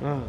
Ah.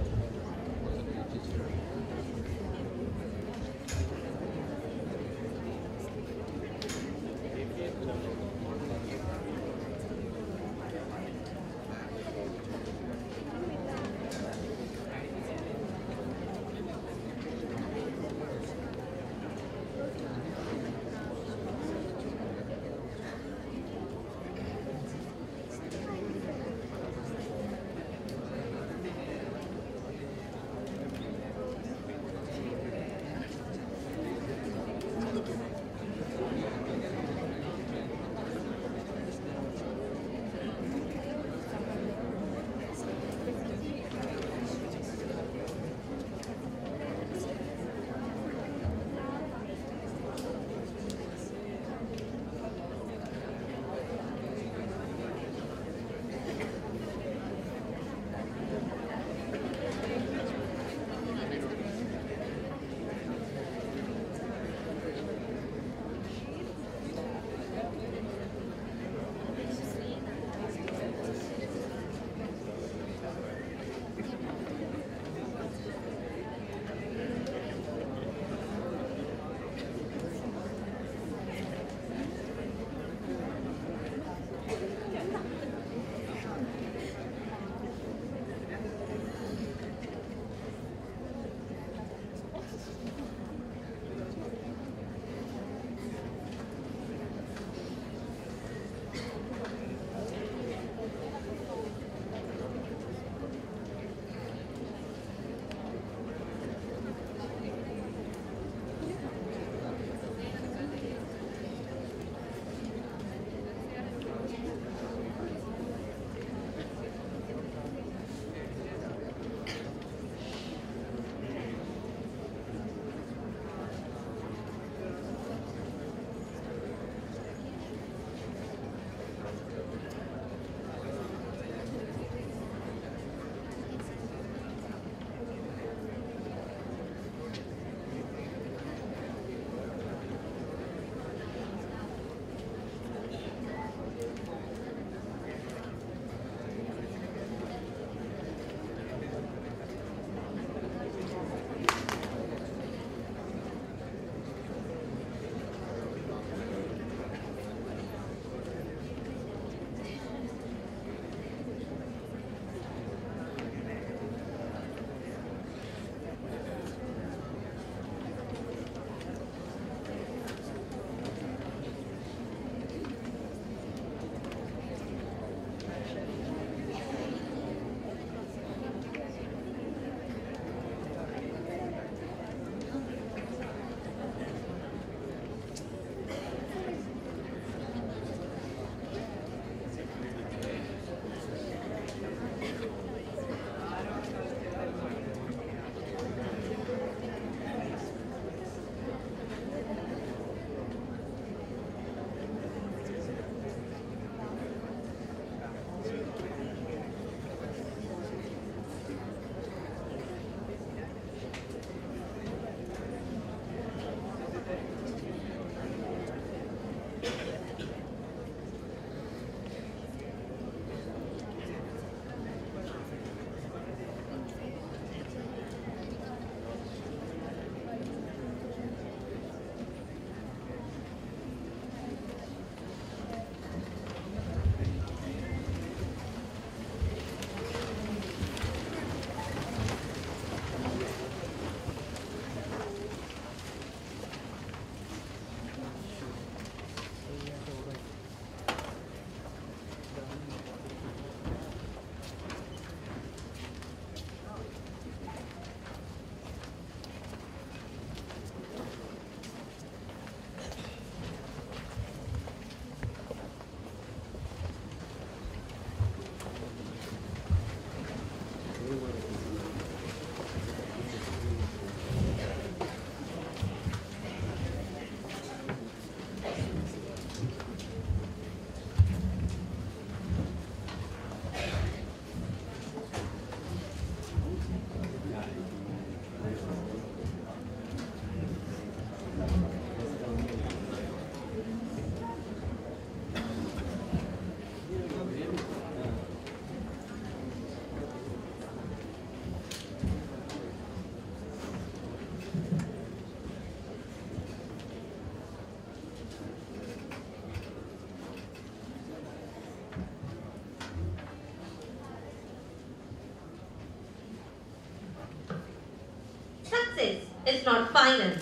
is not final.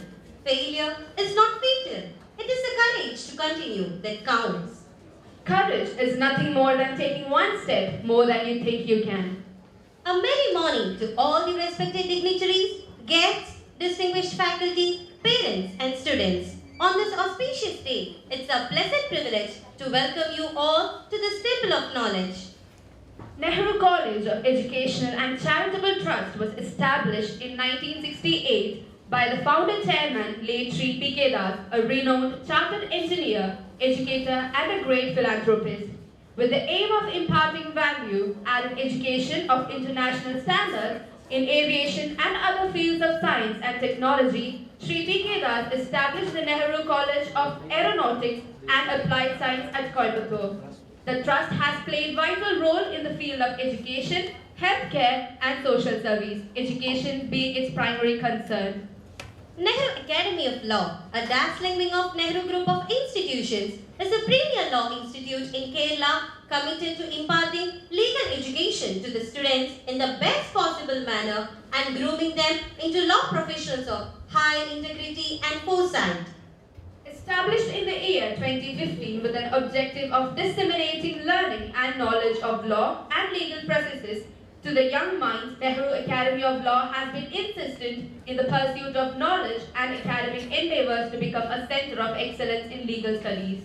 Failure is not fatal. It is the courage to continue that counts. Courage is nothing more than taking one step more than you think you can. A merry morning to all the respected dignitaries, guests, distinguished faculty, parents and students. On this auspicious day, it's a pleasant privilege to welcome you all to the Staple of Knowledge. Nehru College of Educational and Charitable Trust was established in 1968 by the founder chairman, late Sri P.K. Das, a renowned chartered engineer, educator and a great philanthropist. With the aim of imparting value-added education of international standards in aviation and other fields of science and technology, Sri P.K. Das established the Nehru College of Aeronautics and Applied Science at Coimbatore. The trust has played vital role in the field of education, healthcare and social service, education being its primary concern. Nehru Academy of Law, a dazzling wing of Nehru Group of Institutions, is a premier law institute in Kerala committed to imparting legal education to the students in the best possible manner and grooming them into law professionals of high integrity and foresight. Established in the year 2015 with an objective of disseminating learning and knowledge of law and legal processes to the young minds, Nehru Academy of Law has been insistent in the pursuit of knowledge and academic endeavors to become a center of excellence in legal studies.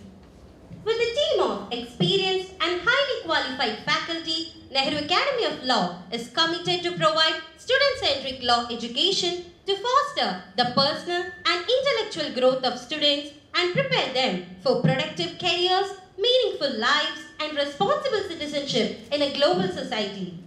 With a team of experienced and highly qualified faculty, Nehru Academy of Law is committed to provide student-centric law education to foster the personal and intellectual growth of students and prepare them for productive careers, meaningful lives, and responsible citizenship in a global society.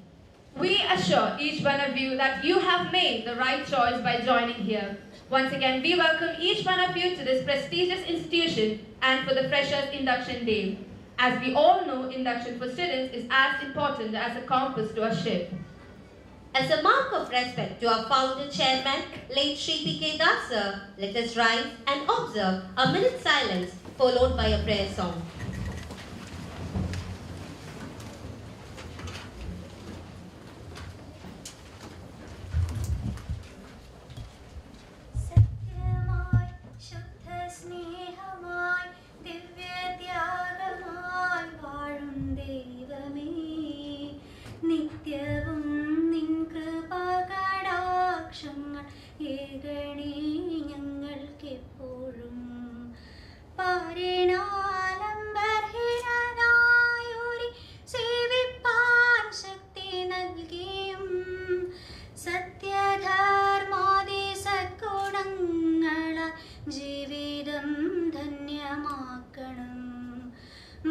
We assure each one of you that you have made the right choice by joining here. Once again, we welcome each one of you to this prestigious institution and for the Freshers Induction Day. As we all know, induction for students is as important as a compass to a ship. As a mark of respect to our founder chairman, late Sri P.K. Das sir, let us rise and observe a minute's silence followed by a prayer song.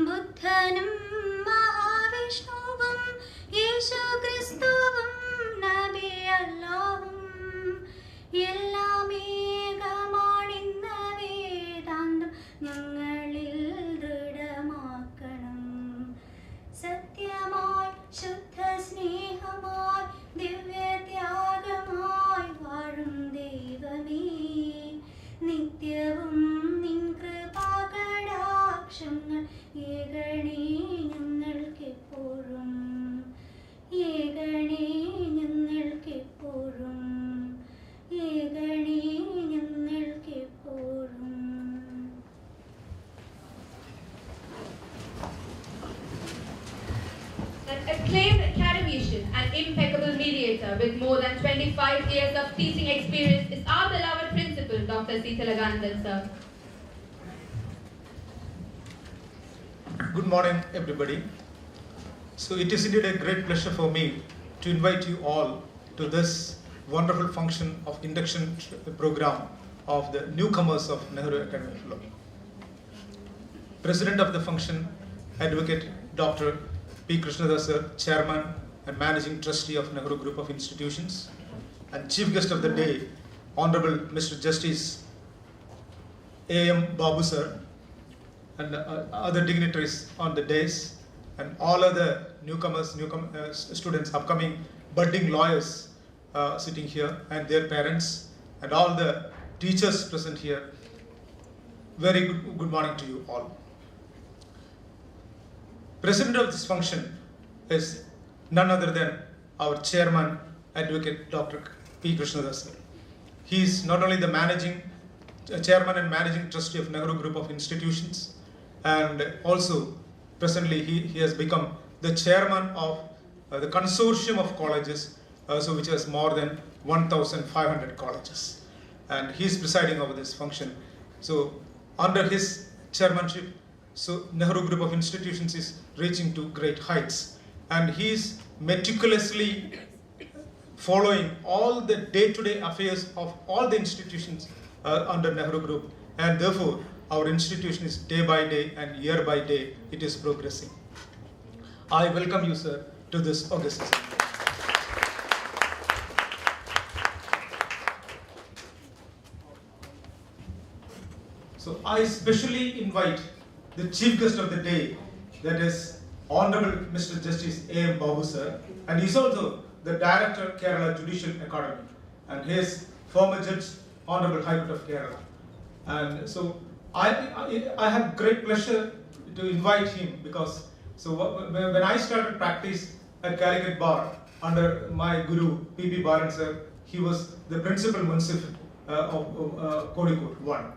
ബുദ്ധനും മഹാവിഷ്ണുവും യേശുക്രിസ്തുവും നബി അല്ലാഹും എല്ലാം ഏകമാണെന്ന വേദാന്തം ഞങ്ങളിൽ ദൃഢമാക്കണം. സത്യമായി ശുദ്ധ സ്നേഹമായി ദിവ്യത്യാഗമായി വാഴും ദൈവമേ, നിത്യവും നിൻ കൃപാകടാക്ഷങ്ങൾ ഏകണേ ഞങ്ങൾക്കെപ്പോഴും, ഏകണേ ഞങ്ങൾക്കെപ്പോഴും, ഏകണേ ഞങ്ങൾക്കെപ്പോഴും. An acclaimed academician and impeccable mediator with more than 25 years of teaching experience is our beloved principal, Dr. C. Tilaganandan, sir. Good morning, everybody. So it is indeed a great pleasure for me to invite you all to this wonderful function of induction program of the newcomers of Nehru Academy of Law. President of the function, Advocate Dr. P. Krishnadas sir, Chairman and Managing Trustee of Nehru Group of Institutions, and Chief Guest of the day, Honorable Mr. Justice A.M. Babu sir, and other dignitaries on the days, and all other newcomers, students, upcoming budding lawyers sitting here, and their parents, and all the teachers present here. Very good morning to you all. President of this function is none other than our chairman, Advocate Dr. P. Krishnadas sir. He is not only the chairman and managing trustee of Nehru Group of Institutions, and also presently he has become the chairman of the consortium of colleges, which has more than 1,500 colleges, and he is presiding over this function. So under his chairmanship, so Nehru Group of Institutions is reaching to great heights, and he is meticulously following all the day-to-day affairs of all the institutions under Nehru Group, and therefore our institution is day by day and year by day it is progressing. I welcome you, sir, to this august assembly. So I specially invite the chief guest of the day, that is Honorable Mr. Justice A.M. Babu sir, and he's also the Director, Kerala Judicial Academy, and he is former Judge, Honorable High Court of Kerala. And so I have great pleasure to invite him because when I started practice at Calicut Bar under my guru P.P. Baran sir, he was the principal munsif of Kozhikode 1.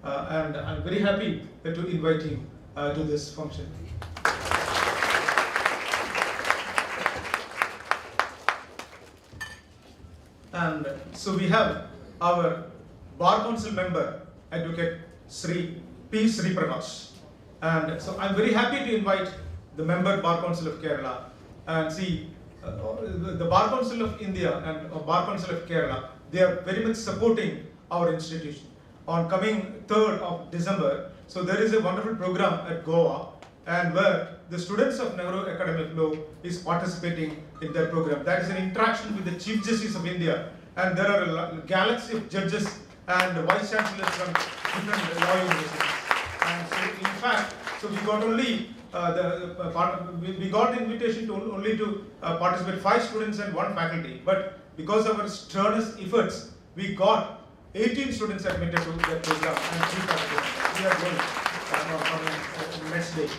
And I'm very happy to invite him to this function. And so we have our Bar Council member, Advocate Sri P. Sri Prakash. And so I'm very happy to invite the member Bar Council of Kerala. And see, the Bar Council of India and Bar Council of Kerala, they are very much supporting our institution. On coming 3rd of December, so there is a wonderful program at Goa, and where the students of Nehru Academy of Law is participating in that program. That is an interaction with the Chief Justice of India, and there are a galaxy of judges and vice chancellors from different law universities. And so, in fact, so we got only we got the invitation to only to participate 5 students and 1 faculty, but because of our strenuous efforts, we got 18 students admitted to that program and 3 faculty. We are going next day.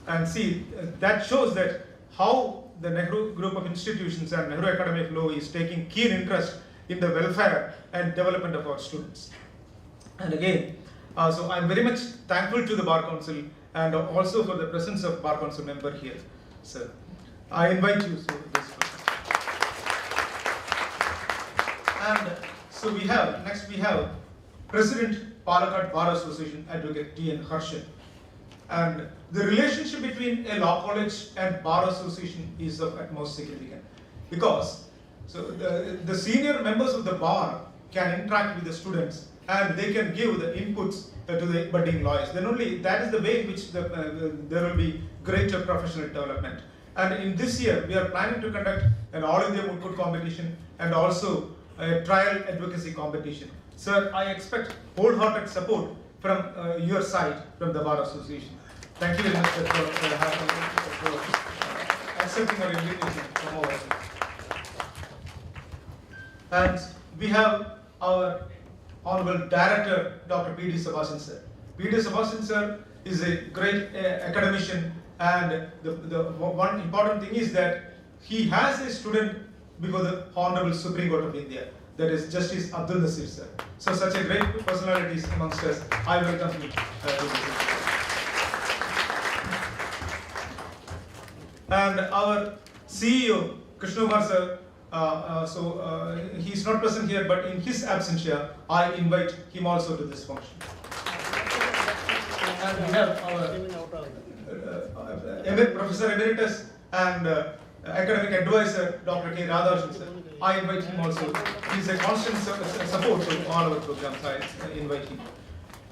And see, that shows that how the Nehru Group of Institutions and Nehru Academy of Law is taking keen interest in the welfare and development of our students. And again, so I'm very much thankful to the Bar Council and also for the presence of Bar Council member here. Sir, I invite you to this program. And so next we have President Palakkad Bar Association, Advocate T.N. Harshan. And the relationship between a law college and bar association is of utmost significance, because so the senior members of the bar can interact with the students and they can give the inputs to the budding lawyers. Then only that is the way in which there will be greater professional development. And in this year, we are planning to conduct an All India Moot Court competition and also a trial advocacy competition. Sir, I expect wholehearted support from your side, from the Bar Association. Thank you very much for accepting our invitation from our side. And we have our Honorable Director, Dr. P.D. Sebastian sir. P.D. Sebastian sir is a great academician, and the one important thing is that he has a student before the Honorable Supreme Court of India, that is Justice Abdul Nasir sir. So such a great personalities amongst us. I welcome you to this. And our CEO, Krishnamar sir, he is not present here, but in his absentia, I invite him also to this function. And we have our Professor Emeritus and academic advisor, Dr. K. Radhakrishnan sir. I invite him also. He is a constant support to all our programs. I invite him.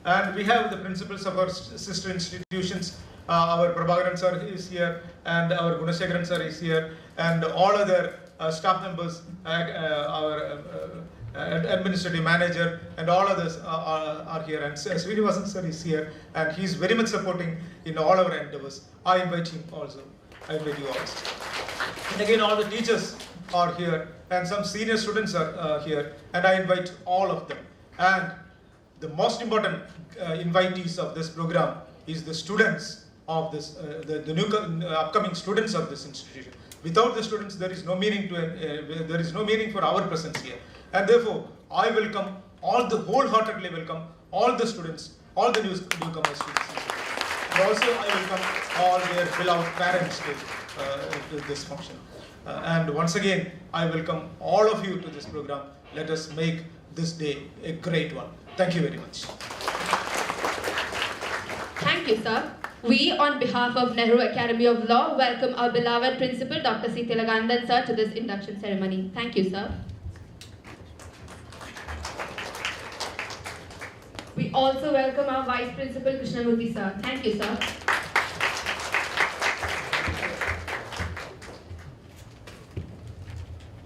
And we have the principals of our sister institutions. Our Prabhakaran sir is here, and our Gunasekaran sir is here, and all other staff members, our administrative manager, and all others are here. And Srinivasan sir is here, and he is very much supporting in all our endeavors. I invite him also. I invite you also. And again, all the teachers are here, and some senior students are here, and I invite all of them. And the most important invitees of this program is the students of this, the new upcoming students of this institution. Without the students, there is no meaning to there is no meaning for our presence here. And therefore, I welcome wholeheartedly welcome all the students, all the newcomer students. And also, I welcome all their beloved parents to this function. And once again, I welcome all of you to this program. Let us make this day a great one. Thank you very much. Thank you, sir. We, on behalf of Nehru Academy of Law, welcome our beloved Principal, Dr. C. Tilagandan, sir, to this induction ceremony. Thank you, sir. We also welcome our Vice Principal, Krishnamurthy, sir. Thank you, sir.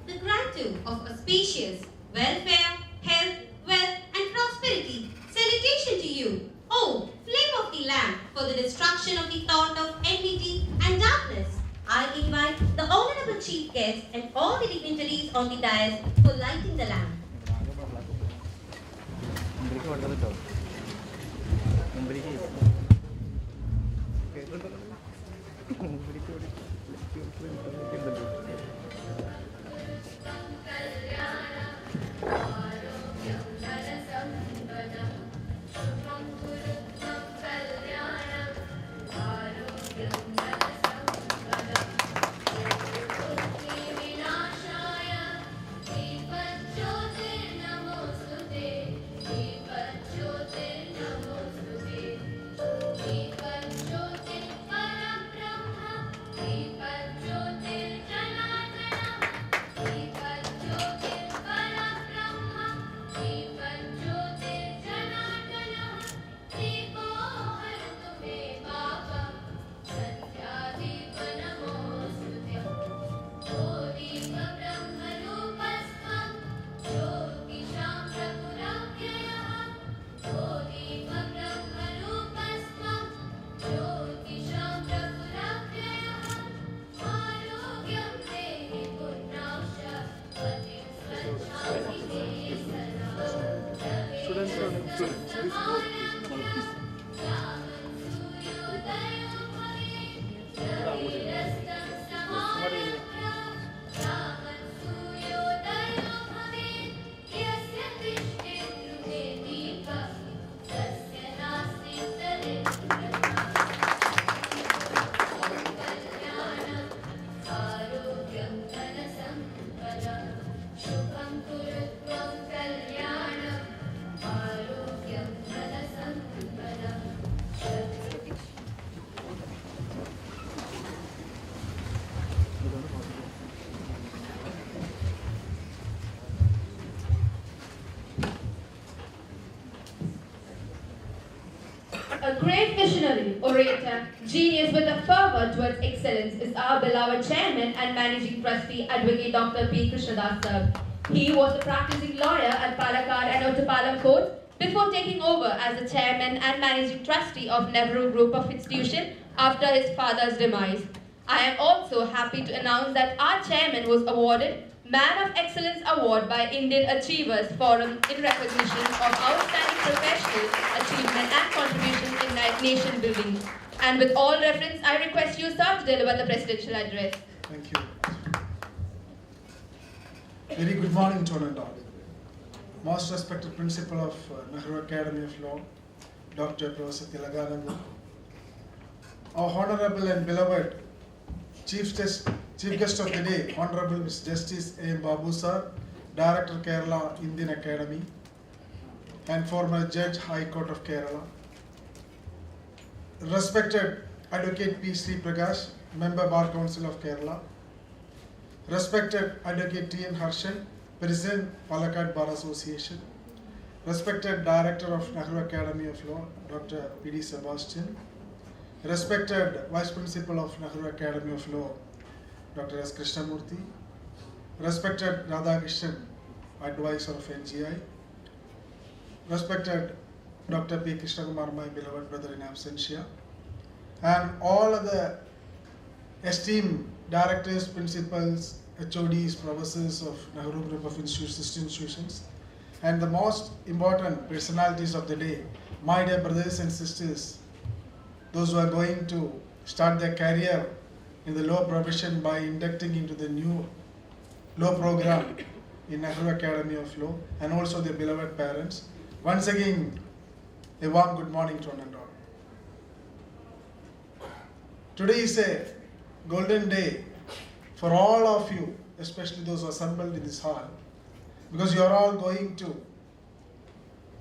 The gratitude of auspicious welfare, health, wealth, and prosperity. Salutation to you, O flame of the lamp, for the destruction of the thought of enmity and darkness. I invite the honorable chief guest and all the dignitaries on the dais for lighting the lamp. A great visionary, orator, genius with a fervor towards excellence is our beloved chairman and managing trustee, Advocate Dr. P. Krishnadas sir. He was a practicing lawyer at Palakkad and Ottapalam courts before taking over as the chairman and managing trustee of Nehru Group of Institution after his father's demise. I am also happy to announce that our chairman was awarded Man of Excellence Award by Indian Achievers Forum in recognition of outstanding professional achievement and contribution in nation building. And with all reverence, I request you, sir, to deliver the presidential address. Thank you. Very good morning to one and all. Most respected Principal of Nehru Academy of Law, Dr. Professor Tilagananda, our Honorable and beloved Chief Guest of the Day, Honorable Mr. Justice A. Babu Sir, Director Kerala Indian Academy, and former Judge High Court of Kerala. Respected Advocate P. Sri Prakash, Member Bar Council of Kerala. Respected Advocate T. N. Harshan, President Palakkad Bar Association. Respected Director of Nehru Academy of Law, Dr. P. D. Sebastian. Respected Vice Principal of Nehru Academy of Law, Dr. S. Krishnamurthy. Respected Radhakrishnan, Advisor of NGI. Respected Dr. P. Krishnakumar, my beloved brother in absentia. And all other esteemed directors, principals, HODs, professors of Nehru Group of institutions, and the most important personalities of the day, my dear brothers and sisters, those who are going to start their career in the law profession by inducting into the new law program in Nehru Academy of Law, and also their beloved parents. Once again, a warm good morning to one and all. Today is a golden day for all of you, especially those who are assembled in this hall, because you are all going to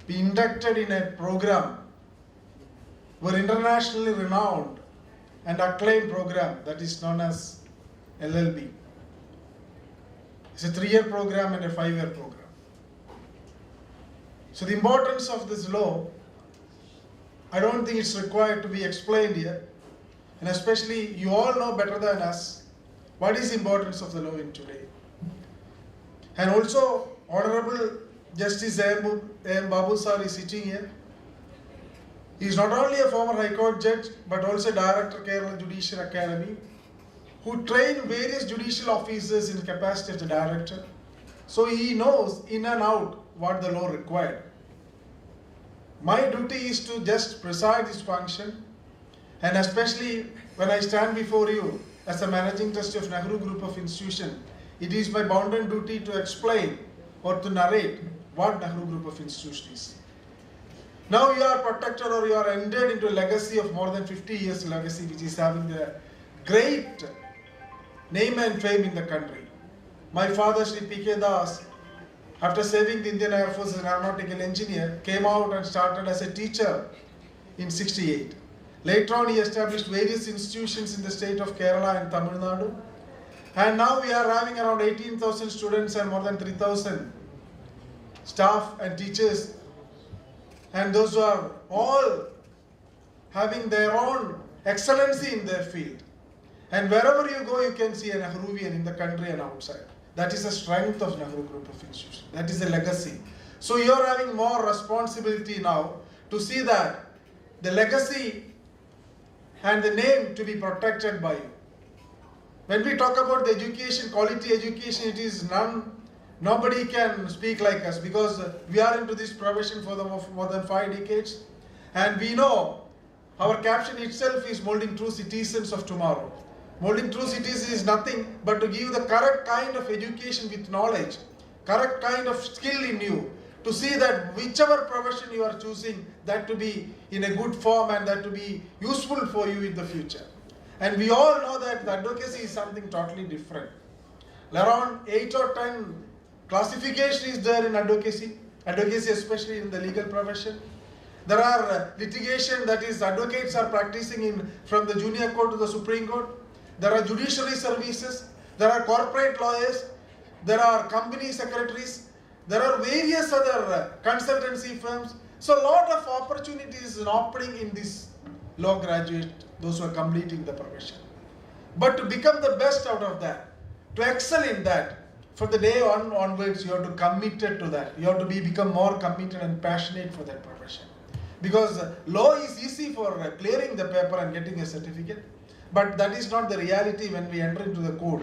be inducted in a program, where internationally renowned and acclaimed program that is known as LLB. It's a 3-year program and a 5-year program. So the importance of this law, I don't think it's required to be explained here. And especially you all know better than us what is the importance of the law in today. And also Honorable Justice A.M. Babu sir is sitting here. He is not only a former High Court judge but also Director Kerala Judicial Academy, who trained various judicial officers in the capacity of the director. So he knows in and out what the law required. My duty is to just preside this function, and especially when I stand before you as a managing trustee of Nehru Group of Institutions, it is my bounden duty to explain or to narrate what Nehru Group of Institutions is. Now you are protected, or you are entered into a legacy of more than 50 years legacy, which is having the great name and fame in the country. My father, Sri P.K. Das, after serving the Indian Air Force as an aeronautical engineer, came out and started as a teacher in '68. Later on, he established various institutions in the state of Kerala and Tamil Nadu. And now we are having around 18,000 students and more than 3,000 staff and teachers. And those who are all having their own excellency in their field. And wherever you go, you can see a Nehruvian in the country and outside. That is the strength of Nehru Group of Institutions. That is a legacy. So you are having more responsibility now to see that the legacy and the name to be protected by you. When we talk about the education, quality education, it is nobody can speak like us, because we are into this profession for more than 5 decades, and we know our caption itself is molding true citizens of tomorrow. Molding true citizens is nothing but to give the correct kind of education with knowledge, correct kind of skill in you, to see that whichever profession you are choosing, that to be in a good form and that to be useful for you in the future. And we all know that the advocacy is something totally different. Around 8 or 10 classification is there in advocacy especially in the legal profession. There are litigation, that is advocates are practicing from the junior court to the Supreme Court. There are judiciary services, there are corporate lawyers, there are company secretaries, there are various other consultancy firms. So a lot of opportunities is opening in this law graduate, those who are completing the profession. But to become the best out of that, to excel in that, from the day onwards, you have to committed to that. You have to become more committed and passionate for that profession. Because law is easy for clearing the paper and getting a certificate, but that is not the reality when we enter into the court,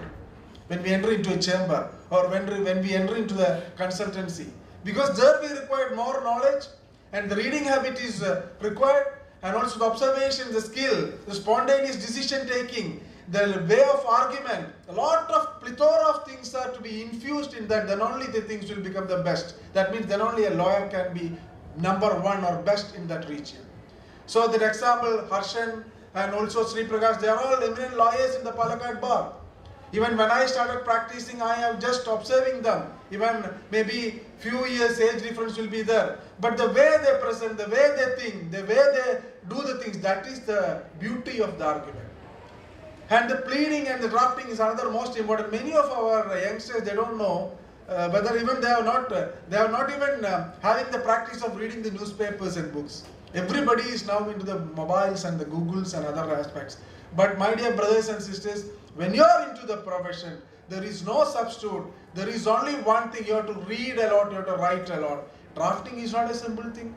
when we enter into a chamber, or when we enter into the consultancy. Because there we require more knowledge, and the reading habit is required, and also the observation, the skill, the spontaneous decision taking, the way of argument, a lot of plethora of things are to be infused in that, then only the things will become the best. That means then only a lawyer can be number one or best in that region. So that example, Harshan and also Sri Prakash, they are all eminent lawyers in the Palakkad bar. Even when I started practicing, I am just observing them. Even maybe few years age difference will be there. But the way they present, the way they think, the way they do the things, that is the beauty of the argument. And the pleading and the drafting is another most important. Many of our youngsters, they don't know whether even they are not even having the practice of reading the newspapers and books. Everybody is now into the mobiles and the Googles and other aspects. But my dear brothers and sisters, when you are into the profession, there is no substitute. There is only one thing: you have to read a lot, you have to write a lot. Drafting is not a simple thing.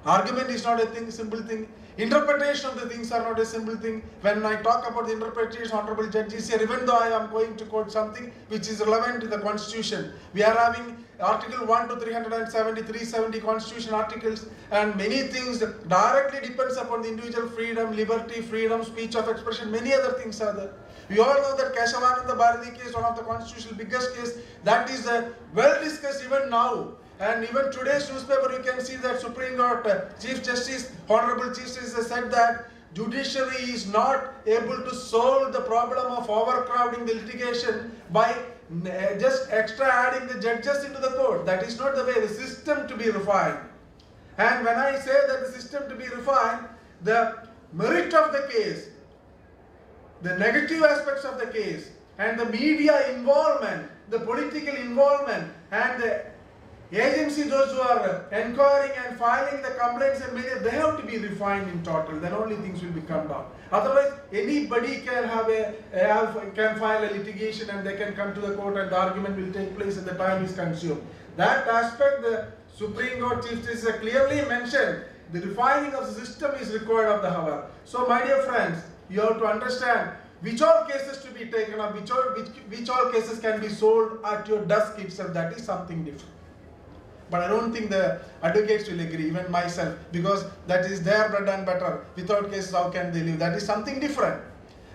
Argument is not a simple thing. Interpretation of the things are not a simple thing. When I talk about the interpretation, Honorable Judges here, even though I am going to quote something which is relevant to the Constitution, we are having Article 1 to 370, 370 Constitution articles, and many things directly depends upon the individual freedom, liberty, freedom, speech of expression, many other things are there. We all know that Keshavananda Bharati case, one of the constitutional biggest case, that is well discussed even now. And even today's newspaper, you can see that Supreme Court Chief Justice, Honorable Chief Justice has said that judiciary is not able to solve the problem of overcrowding the litigation by just extra adding the judges into the court. That is not the way. The system to be refined. And when I say that the system to be refined, the merit of the case, the negative aspects of the case, and the media involvement, the political involvement, and the agency, those who are inquiring and filing the complaints and media, they have to be refined in total. Then only things will become down. Otherwise, anybody can can file a litigation and they can come to the court and the argument will take place and the time is consumed. That aspect, the Supreme Court Chief Justice clearly mentioned. The refining of the system is required of the hour. So, my dear friends, you have to understand which all cases to be taken up, which all cases can be sold at your desk itself. That is something different. But I don't think the advocates will agree, even myself, because that is their bread and butter. Without cases, how can they live? That is something different.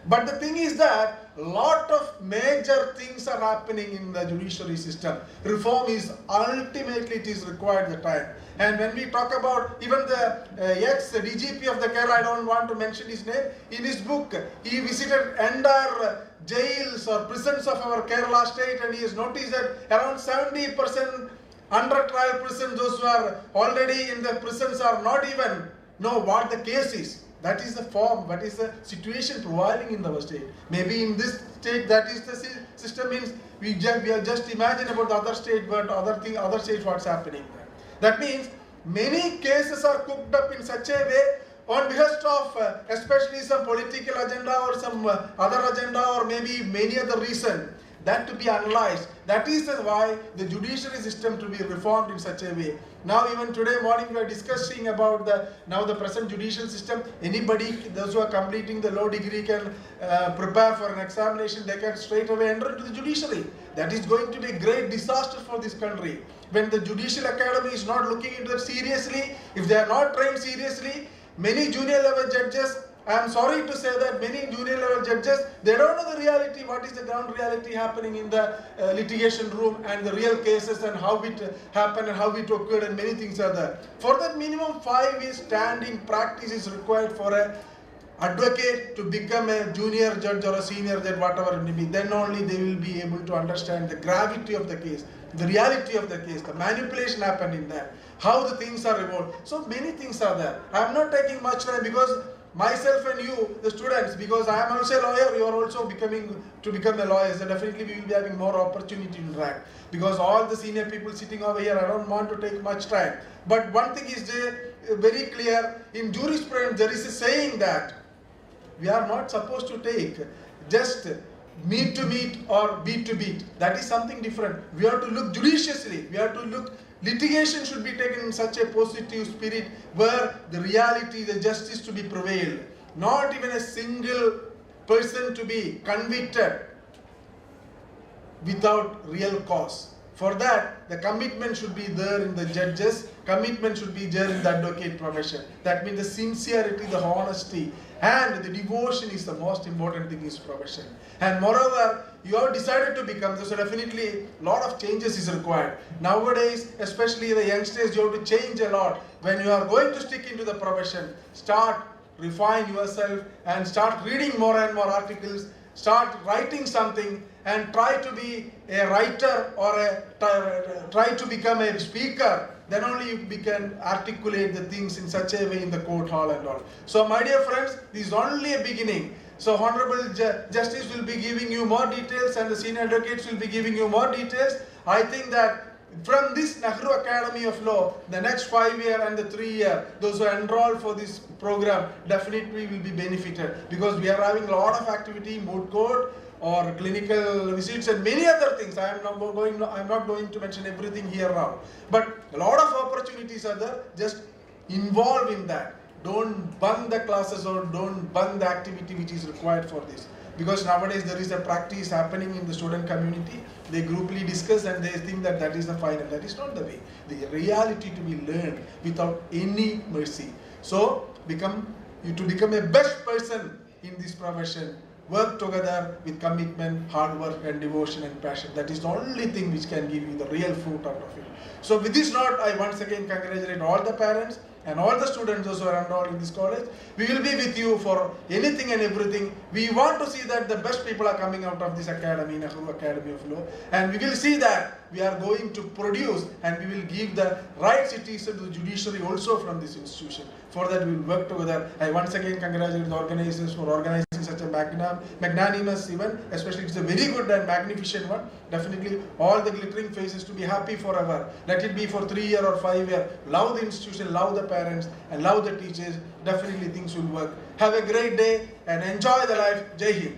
But the thing is that a lot of major things are happening in the judiciary system. Reform is ultimately, it is required the time. And when we talk about even the ex-DGP of the Kerala, I don't want to mention his name, in his book, he visited entire jails or prisons of our Kerala state and he has noticed that around 70% under trial prisons, those who are already in the prisons are not even know what the case is. That is the form, what is the situation prevailing in our state. Maybe in this state, that is the system means we are just imagine about the other state, but other states what's happening there. That means many cases are cooked up in such a way on behest of especially some political agenda or some other agenda or maybe many other reason. That to be analyzed. That is why the judiciary system to be reformed in such a way. Now even today morning we are discussing about the present judicial system. Anybody, those who are completing the law degree can prepare for an examination, they can straight away enter into the judiciary. That is going to be a great disaster for this country. When the judicial academy is not looking into it seriously, if they are not trained seriously, many junior level judges, I am sorry to say that many junior level judges, they don't know the reality, what is the ground reality happening in the litigation room and the real cases and how it happened and how it occurred and many things are there. For that minimum 5 years standing practice is required for an advocate to become a junior judge or a senior judge, whatever it may be. Then only they will be able to understand the gravity of the case, the reality of the case, the manipulation happened in that, how the things are evolved. So many things are there. I am not taking much time because myself and you, the students, because I am also a lawyer, you are also become a lawyer, so definitely we will be having more opportunity to interact. Because all the senior people sitting over here, I don't want to take much time. But one thing is very clear, in jurisprudence there is a saying that we are not supposed to take just meat to meat or beat to beat. That is something different. We have to look judiciously, we have to look. Litigation should be taken in such a positive spirit where the reality, the justice to be prevailed. Not even a single person to be convicted without real cause. For that, the commitment should be there in the judges, commitment should be there in the advocate profession. That means the sincerity, the honesty, and the devotion is the most important thing in this profession. And moreover, you have decided to become, so definitely a lot of changes is required. Nowadays, especially the youngsters, you have to change a lot. When you are going to stick into the profession, start refine yourself and start reading more and more articles, start writing something and try to be a writer or try to become a speaker. Then only you can articulate the things in such a way in the court hall and all. So my dear friends, this is only a beginning. So Honorable Justice will be giving you more details and the senior advocates will be giving you more details. I think that from this Nehru Academy of Law, the next 5 year and the 3 year, those who enroll for this program definitely will be benefited because we are having a lot of activity, moot court or clinical visits and many other things. I am not going to mention everything here now. But a lot of opportunities are there. Just involve in that. Don't bunk the classes or don't bunk the activity which is required for this. Because nowadays there is a practice happening in the student community. They grouply discuss and they think that that is the final. That is not the way. The reality to be learned without any mercy. So to become a best person in this profession, work together with commitment, hard work and devotion and passion. That is the only thing which can give you the real fruit out of it. So with this note, I once again congratulate all the parents and all the students those who are enrolled in this college. We will be with you for anything and everything. We want to see that the best people are coming out of this academy, Nehru Academy of Law, and we will see that we are going to produce and we will give the right citizen to the judiciary also from this institution. For that we will work together. I once again congratulate the organizers for organizing such a magnanimous event, especially it's a very good and magnificent one. Definitely all the glittering faces to be happy forever. Let it be for 3 years or 5 years. Love the institution, love the parents and love the teachers. Definitely things will work. Have a great day and enjoy the life. Jai Hind.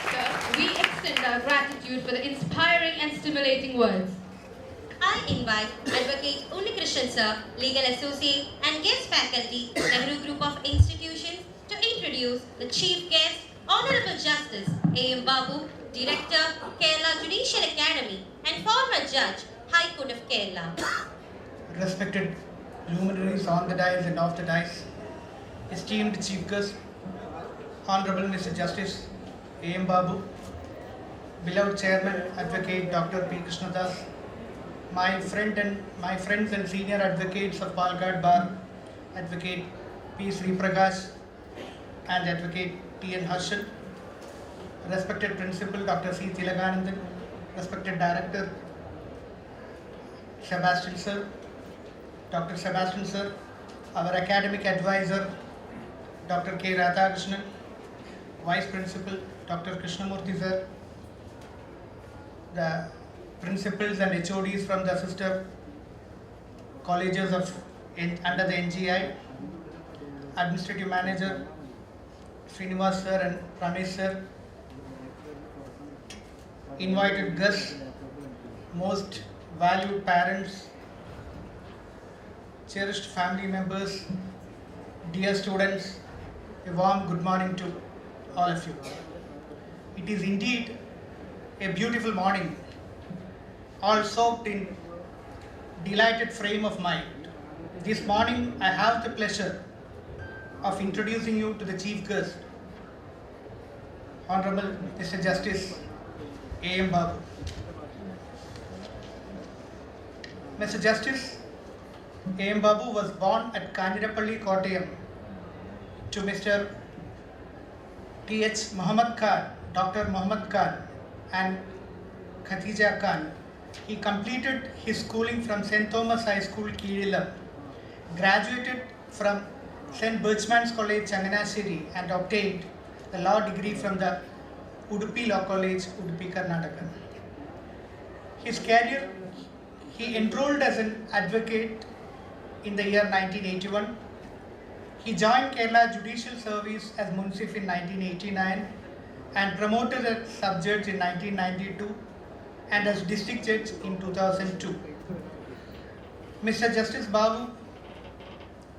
Sir, we extend our gratitude for the inspiring and stimulating words. I invite Advocate Unnikrishnan Sir, Legal Associate and Guest Faculty, Nehru Group of Institutions, to introduce the Chief Guest, Honorable Justice A.M. Babu, Director, Kerala Judicial Academy and former Judge, High Court of Kerala. Respected luminaries on the dais and off the dais, esteemed Chief Guest, Honorable Mr. Justice A.M. Babu, beloved Chairman, Advocate Dr. P. Krishnadas, my friends and senior advocates of Palakkad Bar, Advocate P. Sri Prakash and Advocate T. N. Harshan, respected Principal Dr. C. Tilaganandan, respected Director Sebastian Sir, Dr. Sebastian Sir, our academic advisor Dr. K. Radhakrishnan, Vice Principal Dr. Krishnamurthy Sir, the principals and HODs from the sister colleges of under the NGI, Administrative Manager Srinivas Sir and Ramesh Sir, invited guests, most valued parents, cherished family members, dear students, a warm good morning to all of you. It is indeed a beautiful morning, all soaked in delighted frame of mind. This morning I have the pleasure of introducing you to the Chief Guest, Honorable Mr. Justice A.M. Babu. Mr. Justice A.M. Babu was born at Kandirapalli, Kottayam to Mr. T.H. Muhammad Khan, Dr. Muhammad Khan and Khatija Khan. He completed his schooling from St. Thomas High School, Kirilam, graduated from St. Birchman's College, Changanasheri, and obtained the law degree from the Udupi Law College, Udupi, Karnataka. His career, he enrolled as an advocate in the year 1981. He joined Kerala Judicial Service as Munsif in 1989 and promoted as sub-judge in 1992 and as district judge in 2002. Mr. Justice Babu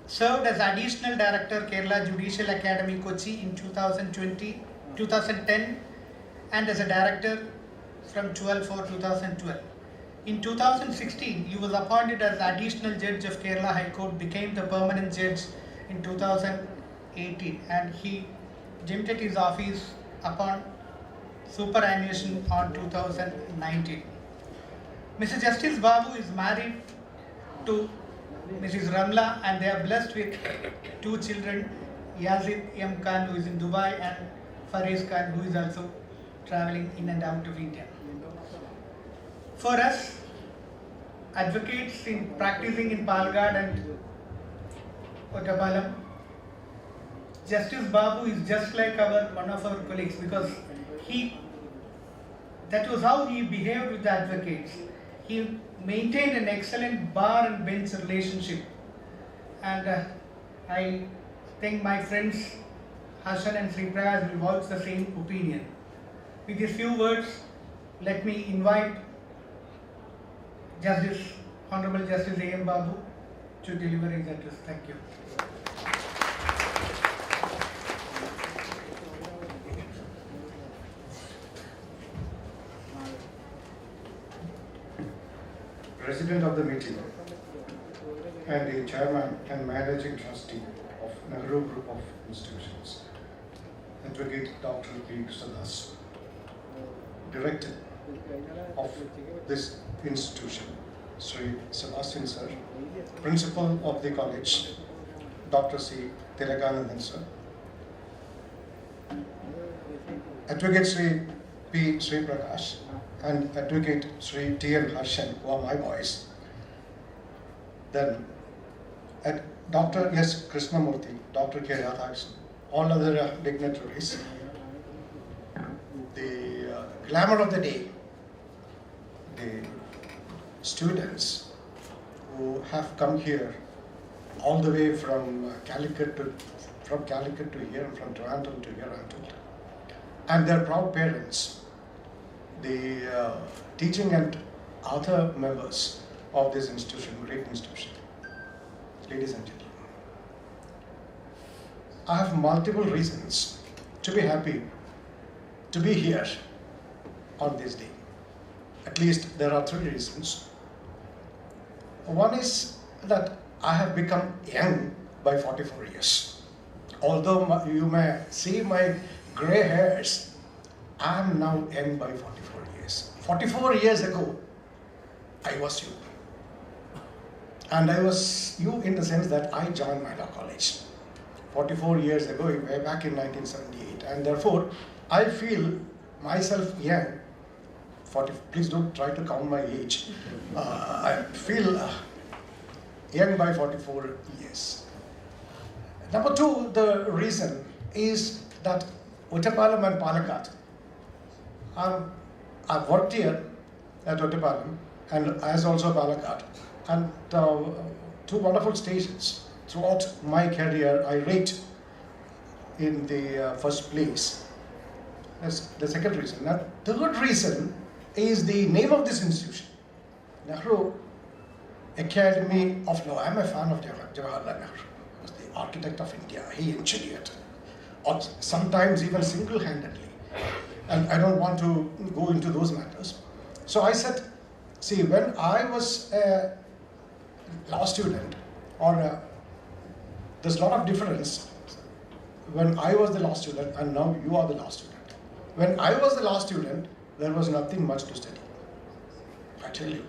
served as Additional Director, Kerala Judicial Academy, Kochi in 2010 and as a Director from 12/4/2012. In 2016, he was appointed as Additional Judge of Kerala High Court, became the permanent judge in 2018 and he demoted his office upon superannuation on 2019. Mr. Justice Babu is married to Mrs. Ramla and they are blessed with 2 children, Yazid M. Khan who is in Dubai and Fariz Khan who is also traveling in and out of India. For us, advocates in practicing in Palakkad and Ottapalam, Justice Babu is just like one of our colleagues because that was how he behaved with the advocates. He maintained an excellent bar and bench relationship, and I think my friends Harshan and Sri Prakash will vouch the same opinion. With these few words, let me invite Honorable Justice A.M. Babu to deliver his address. Thank you. President of the meeting and the Chairman and Managing Trustee of Nehru Group of Institutions, Advocate Dr. P. Krishnadas, Director of this institution, Sri Sebastian Sir, Principal of the College, Dr. C. Tilakanandan Sir, Advocate Sri P. Sri Prakash, and Advocate Sri T. N. Harshan, who are my boys. Then at Dr. S. Krishnamurthy, Dr. K. Radhakrishnan, all other dignitaries. The glamour of the day, the students who have come here all the way from Calicut to here, and from Toronto to here, and their proud parents, the teaching and other members of this institution, great institution. Ladies and gentlemen, I have multiple reasons to be happy to be here on this day. At least there are 3 reasons. One is that I have become young by 44 years. Although you may see my gray hairs, I am now young by 44 years. 44 years ago, I was you. And I was you in the sense that I joined my law college 44 years ago, way back in 1978. And therefore, I feel myself young. Please don't try to count my age. I feel young by 44 years. Number 2, the reason is that Uttapalam and Palakkad, I've worked here at Uttapalam and as also Palakkad, and 2 wonderful stations. Throughout my career, I rate in the first place. That's the second reason. Now, third reason is the name of this institution, Nehru Academy of Law. I'm a fan of Jawaharlal Nehru. He was the architect of India. He engineered, or sometimes even single-handedly. And I don't want to go into those matters. So I said, see, when I was a law student, or there's a lot of difference when I was the law student and now you are the law student. When I was the law student, there was nothing much to study. I tell you.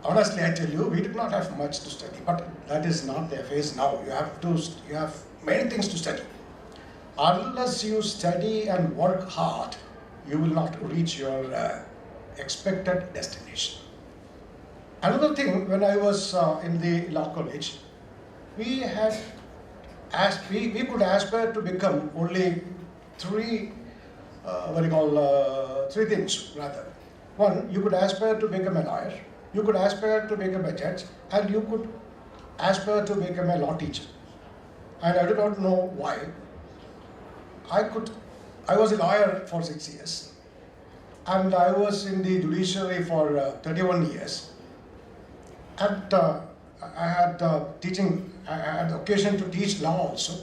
Honestly, I tell you, we did not have much to study, but that is not the phase now. You have many things to study. Unless you study and work hard, you will not reach your expected destination. Another thing, when I was in the law college, we could aspire to become only 3 things rather. One, you could aspire to become a lawyer, you could aspire to become a judge, and you could aspire to become a law teacher. And I do not know why. I was a lawyer for 6 years, and I was in the judiciary for 31 years. And I had the occasion to teach law also,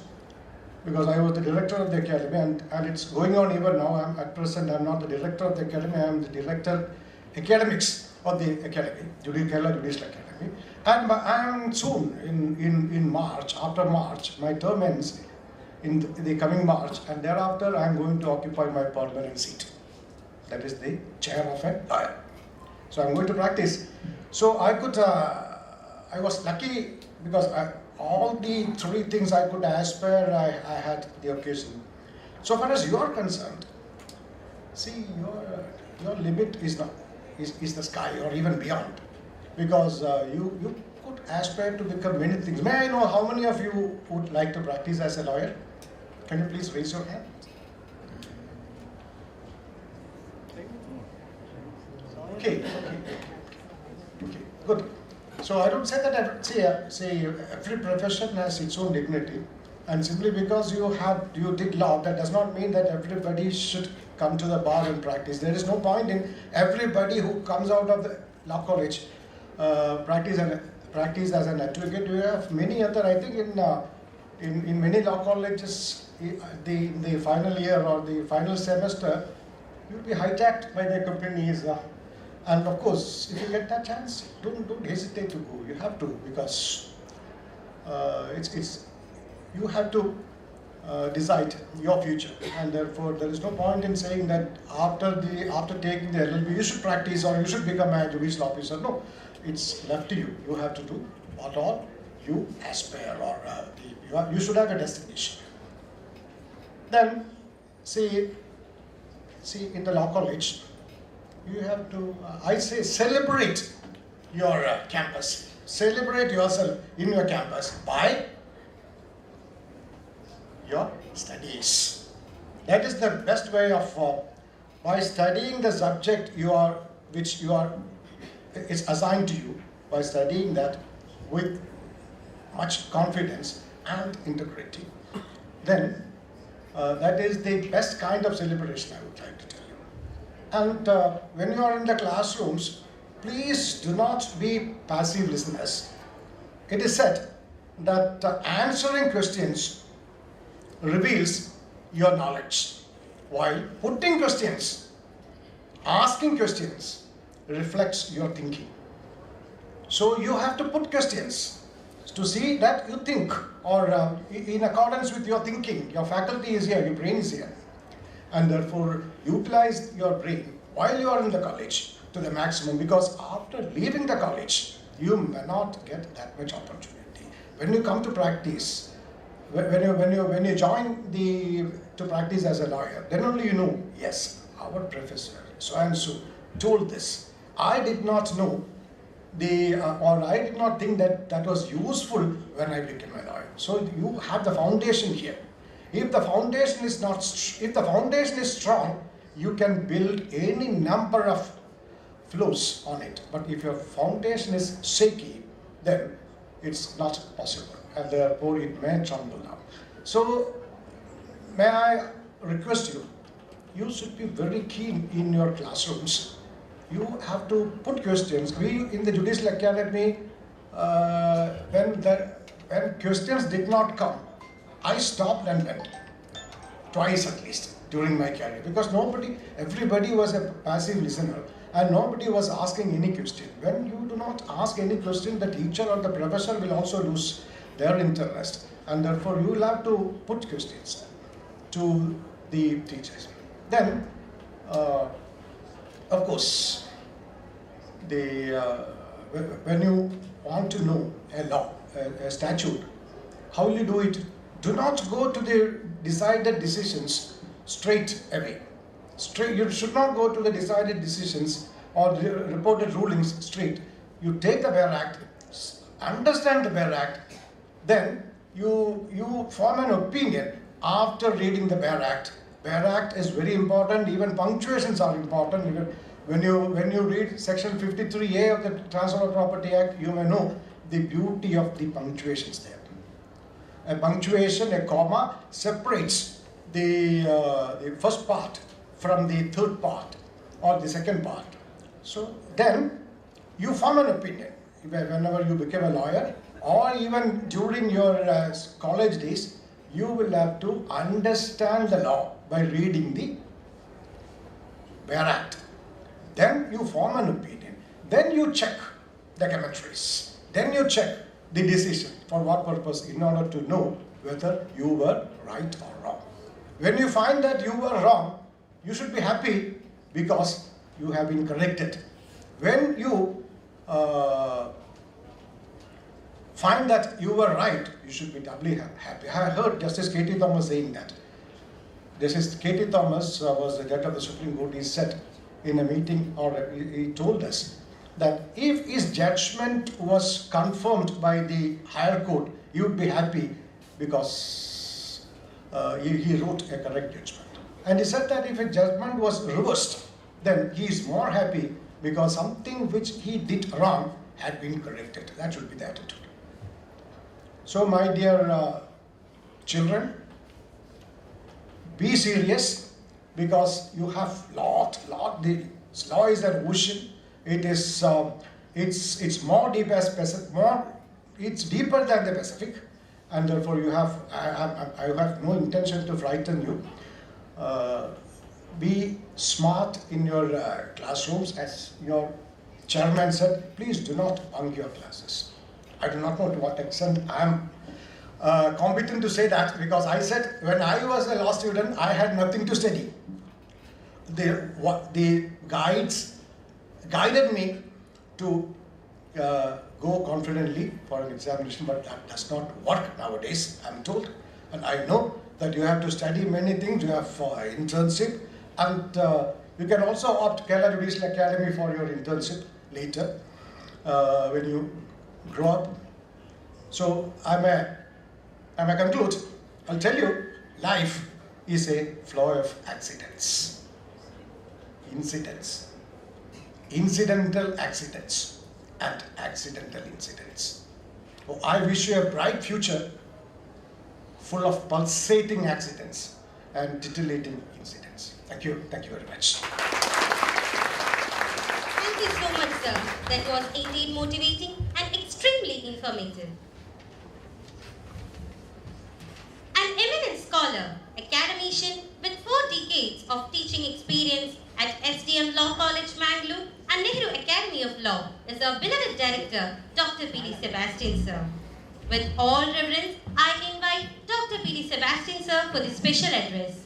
because I was the director of the academy, and it's going on even now. At present, I'm not the director of the academy, I'm the director academics of the academy, Kerala Judicial Academy. And I am soon, in March, after March, my term ends in the coming March, and thereafter I am going to occupy my permanent seat. That is the chair of a lawyer. So I'm going to practice. So I was lucky because all the 3 things I could aspire, I had the occasion. So far as you are concerned, see, your limit is the sky or even beyond, because you could aspire to become many things. May I know how many of you would like to practice as a lawyer? Can you please raise your hand? Okay, good. So I don't say that every profession has its own dignity, and simply because you did law, that does not mean that everybody should come to the bar and practice. There is no point in everybody who comes out of the law college practice as an advocate. We have many other. I think in many law colleges, the final year or the final semester, you'll be hijacked by the companies. And of course, if you get that chance, don't hesitate to go. You have to, because you have to decide your future, and therefore there is no point in saying that after taking the LLB you should practice or you should become a judicial officer. No, it's left to you. You have to do what all you aspire, or you should have a destination. Then, see in the law college, you have to, I say, celebrate your campus. Celebrate yourself in your campus by your studies. That is the best way of, by studying the subject it's assigned to you, by studying that with much confidence and integrity. Then that is the best kind of celebration I would like to tell you. And when you are in the classrooms, please do not be passive listeners. It is said that answering questions reveals your knowledge, while putting questions, asking questions, reflects your thinking. So you have to put questions to see that you think, or in accordance with your thinking. Your faculty is here, your brain is here, and therefore utilize your brain while you are in the college to the maximum, because after leaving the college you may not get that much opportunity. When you come to practice, when you join to practice as a lawyer, then only you know, yes, our professor so and so told this. I did not know or I did not think that was useful when I became a lawyer. So you have the foundation here. If the foundation is strong, you can build any number of floors on it. But if your foundation is shaky, then it's not possible, and therefore it may crumble now. So may I request you, you should be very keen in your classrooms. You have to put questions. We in the Judicial Academy, when questions did not come, I stopped and went twice at least during my career, because everybody was a passive listener and nobody was asking any question. When you do not ask any question, the teacher or the professor will also lose their interest, and therefore you will have to put questions to the teachers. Then, of course, when you want to know a law, a statute, how will you do it? Do not go to the decided decisions straight away. You should not go to the decided decisions or the reported rulings straight. You take the Bare Act, understand the Bare Act, then you form an opinion after reading the Bare Act. Bare Act is very important. Even punctuations are important. Even when you read Section 53A of the Transfer of Property Act, you may know the beauty of the punctuations there. A punctuation, a comma, separates the first part from the third part or the second part. So then you form an opinion. Whenever you become a lawyer, or even during your college days, you will have to understand the law by reading the Bare Act. Then you form an opinion. Then you check the commentaries. Then you check the decision. For what purpose? In order to know whether you were right or wrong. When you find that you were wrong, you should be happy because you have been corrected. When you find that you were right, you should be doubly happy. I heard Justice K.T. Thomas saying that. Justice K.T. Thomas was the judge of the Supreme Court. He said in a meeting, or he told us, that if his judgment was confirmed by the higher court, he would be happy because he wrote a correct judgment. And he said that if a judgment was reversed, then he is more happy because something which he did wrong had been corrected. That should be the attitude. So my dear children, be serious, because you have the law is an ocean. It is it's more deep as Pacific, it's deeper than the Pacific, and therefore I have no intention to frighten you. Be smart in your classrooms, as your chairman said. Please do not bunk your classes. I do not know to what extent I am competent to say that because I said when I was a law student, I had nothing to study. The guides guided me to go confidently for an examination, but that does not work nowadays, I'm told. And I know that you have to study many things, you have internship, and you can also opt Kerala Judicial Academy for your internship later when you grow up. So I may conclude. I'll tell you, life is a flow of accidents, incidents, incidental accidents, and accidental incidents. Oh, I wish you a bright future full of pulsating accidents and titillating incidents. Thank you very much. Thank you so much, sir. That was indeed motivating and extremely informative. An eminent scholar, academician with 4 decades of teaching experience at SDM Law College, Mangalore and Nehru Academy of Law is our beloved director, Dr. P.D. Sebastian, sir. With all reverence, I invite Dr. P.D. Sebastian, sir, for the special address.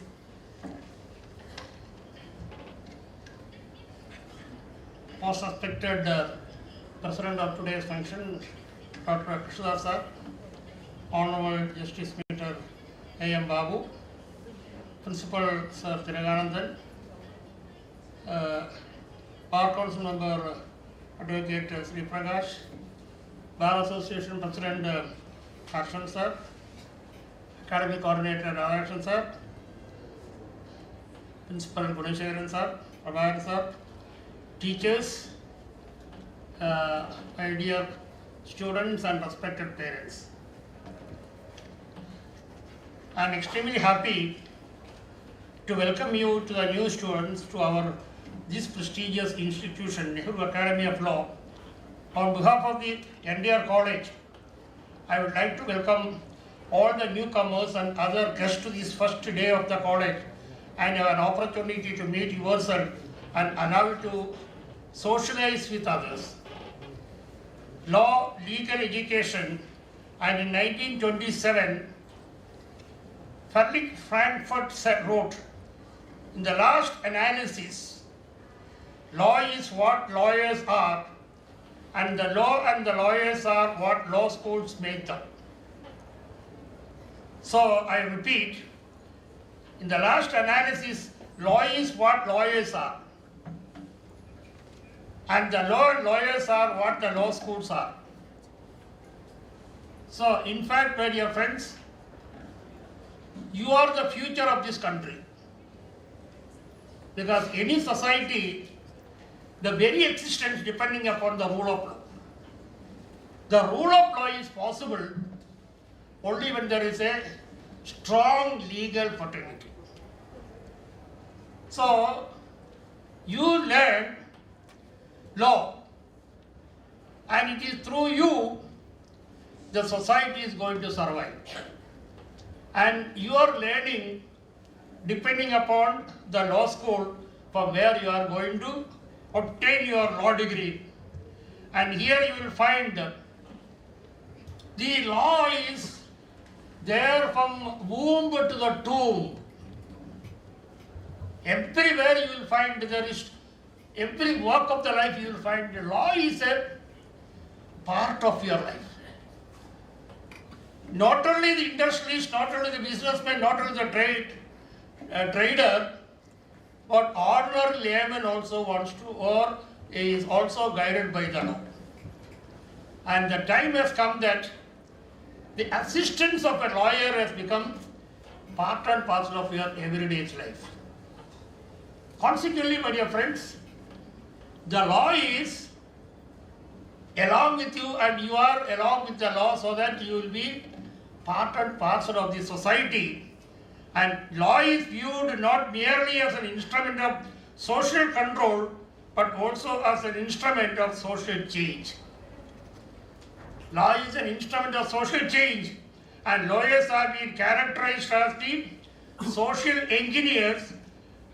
Most respected President of today's function, Dr. Krishnadas sir, Honorable Justice Mr. A.M. Babu, Principal Sir Thiraganandan, Bar Council Member Advocate Sri Prakash, Bar Association President Harshan sir, Academy Coordinator Radhakrishnan sir, Principal Guneshwaran sir, Prabhakar sir, teachers, my dear students and respected parents. I am extremely happy to welcome you to the new students to this prestigious institution, Nehru Academy of Law. On behalf of the entire college, I would like to welcome all the newcomers and other guests to this first day of the college and have an opportunity to meet yourself and allow you to socialize with others. Law, legal education, and in 1927, Frederick Frankfurt wrote, in the last analysis, law is what lawyers are, and the law and the lawyers are what law schools make them. So I repeat, in the last analysis, law is what lawyers are, and the law and lawyers are what the law schools are. So in fact, my dear friends, you are the future of this country. Because any society, the very existence depending upon the rule of law. The rule of law is possible only when there is a strong legal fraternity. So, you learn law, and it is through you the society is going to survive. And you are learning depending upon the law school from where you are going to obtain your law degree. And here you will find the law is there from womb to the tomb. Everywhere you will find there is, every walk of the life you will find the law is a part of your life. Not only the industrialist, not only the businessman, not only the trader, but ordinary layman also wants to, or is also guided by the law. And the time has come that the assistance of a lawyer has become part and parcel of your everyday life. Consequently, my dear friends, the law is along with you and you are along with the law so that you will be part and parcel of the society. And law is viewed not merely as an instrument of social control, but also as an instrument of social change. Law is an instrument of social change, and lawyers are being characterized as the social engineers.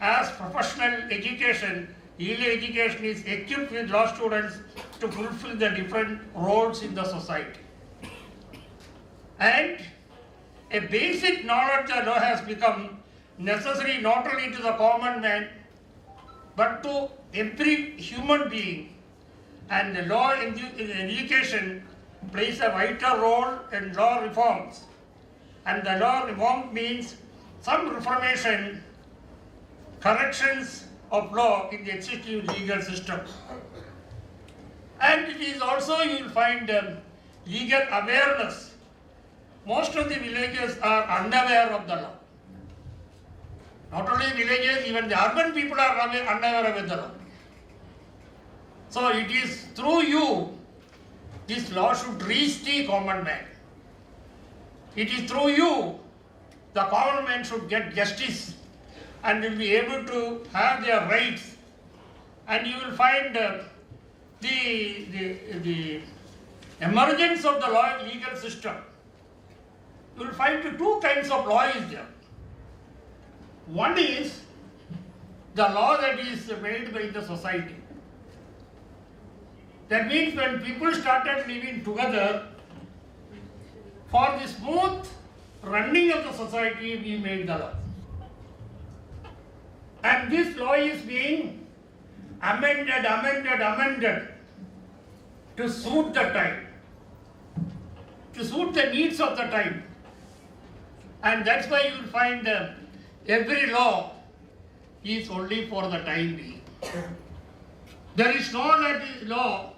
As professional education, legal education is equipped with law students to fulfill the different roles in the society. And a basic knowledge of law has become necessary not only to the common man but to every human being, and the law in education plays a vital role in law reforms. And the law reform means some reformation, corrections of law in the existing legal system. And it is also, you will find legal awareness. Most of the villages are unaware of the law. Not only villages, even the urban people are unaware of the law. So it is through you, this law should reach the common man. It is through you, the common man should get justice and will be able to have their rights. And you will find the emergence of the legal system. You will find two kinds of law is there. One is the law that is made by the society. That means when people started living together, for the smooth running of the society, we made the law. And this law is being amended to suit the time, to suit the needs of the time. And that's why you will find every law is only for the time being. There is no law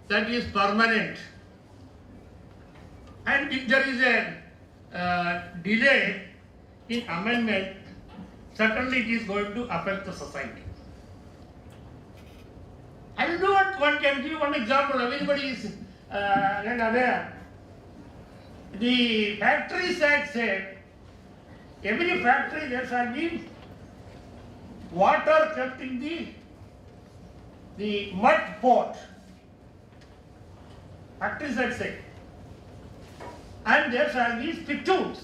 that is permanent. And if there is a delay in amendment, certainly it is going to affect the society. I will do one can give one example. Everybody is aware. The Factories Act said every factory there shall be water kept in the mud pot. Factories Act said. And there shall be spittoons.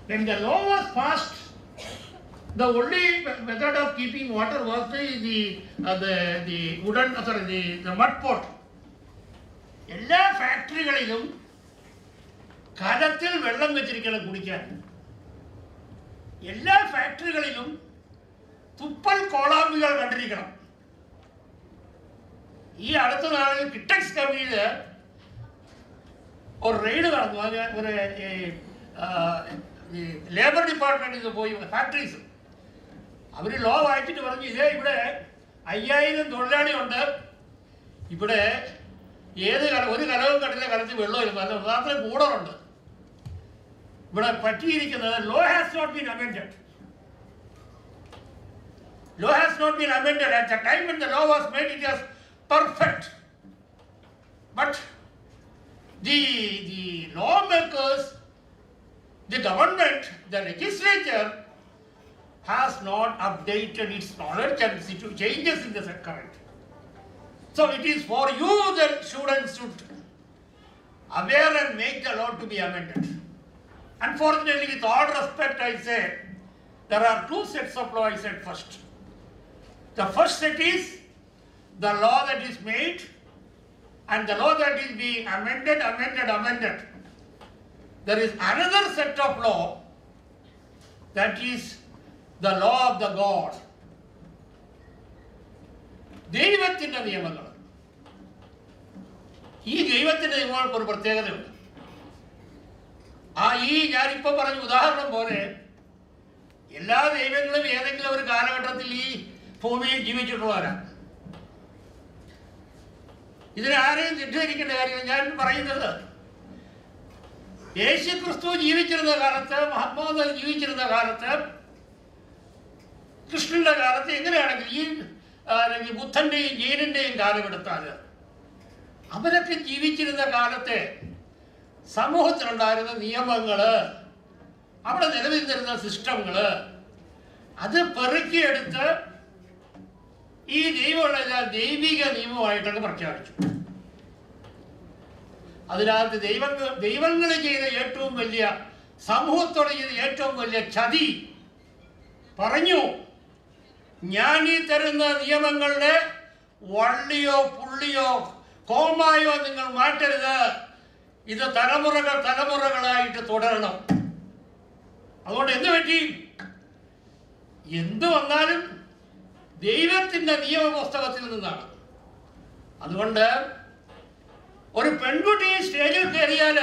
When the law was passed, the only method of keeping water was the wooden, the mud pot. എല്ലാ ഫാക്ടറികളിലും കലത്തിൽ വെള്ളം വെച്ചിരിക്കണം കുടിക്കാൻ. എല്ലാ ഫാക്ടറികളിലും തുപ്പൽ കോളാമ്പുകൾ കണ്ടിരിക്കണം. ഈ അടുത്ത നാളിൽ കിറ്റക്സ് കമ്പനിയിൽ ഒരു റെയ്ഡ് നടന്നു. ഒരു ലേബർ ഡിപ്പാർട്ട്മെന്റിൽ പോയി ഫാക്ടറീസ് അവർ ലോ വായിച്ചിട്ട് പറഞ്ഞു, ഇതേ ഇവിടെ 5000 തൊഴിലാളിയുണ്ട്, ഇവിടെ ഒരു കലവും കണ്ടില്ല, കലത്തിൽ വെള്ളമില്ല, നല്ല മാത്രം കൂടറുണ്ട്. ഇവിടെ പറ്റിയിരിക്കുന്നത് law has not been amended. Law has not been amended. At the time when the law was made, it was perfect. But the lawmakers, the government, the legislature has not updated its knowledge and changes in the current. So it is for you that students should aware and make the law to be amended. Unfortunately, with all respect, I say there are two sets of law. I said first. The first set is the law that is made and the law that is being amended. There is another set of law that is the law of the God. ദൈവത്തിൻ്റെ നിയമങ്ങൾ. ഈ ദൈവത്തിൻ്റെ നിയമങ്ങൾക്ക് ഒരു പ്രത്യേകതയുണ്ട്. ഞാനിപ്പോൾ പറഞ്ഞ ഉദാഹരണം പോലെ എല്ലാ ദൈവങ്ങളും ഏതെങ്കിലും ഒരു കാലഘട്ടത്തിൽ ഈ ഭൂമിയിൽ ജീവിച്ചിട്ടുള്ളവരാണ്. ഇതിനാരെയും തെറ്റിദ്ധരിക്കേണ്ട കാര്യമില്ല. ഞാൻ പറയുന്നത് യേശു ക്രിസ്തു ജീവിച്ചിരുന്ന കാലത്ത്, മുഹമ്മദ് ജീവിച്ചിരുന്ന കാലത്ത്, കൃഷ്ണന്റെ കാലത്ത്, എങ്ങനെയാണെങ്കിൽ ഈ ബുദ്ധന്റെയും ജൈനന്റെയും കാലമെടുത്താൽ അവരൊക്കെ ജീവിച്ചിരുന്ന കാലത്തെ സമൂഹത്തിലുണ്ടായിരുന്ന നിയമങ്ങള്, അവിടെ നിലനിന്നിരുന്ന സിസ്റ്റങ്ങള്, അത് പെറുക്കിയെടുത്ത് ഈ ദൈവിക നിയമമായിട്ടൊക്കെ പ്രഖ്യാപിച്ചു. അതിനകത്ത് ദൈവങ്ങൾ ചെയ്ത ഏറ്റവും വലിയ, സമൂഹത്തോട് ചെയ്ത ഏറ്റവും വലിയ ചതി പറഞ്ഞു, ഞാൻ ഈ തരുന്ന നിയമങ്ങളുടെ വള്ളിയോ പുള്ളിയോ കോമായോ നിങ്ങൾ മാറ്റരുത്. ഇത് തലമുറകളായിട്ട് തുടരണം. അതുകൊണ്ട് എന്ത് പറ്റി? എന്ത് വന്നാലും ദൈവത്തിൻ്റെ നിയമപുസ്തകത്തിൽ നിന്നാണ്. അതുകൊണ്ട് ഒരു പെൺകുട്ടി സ്റ്റേജിൽ കയറിയാൽ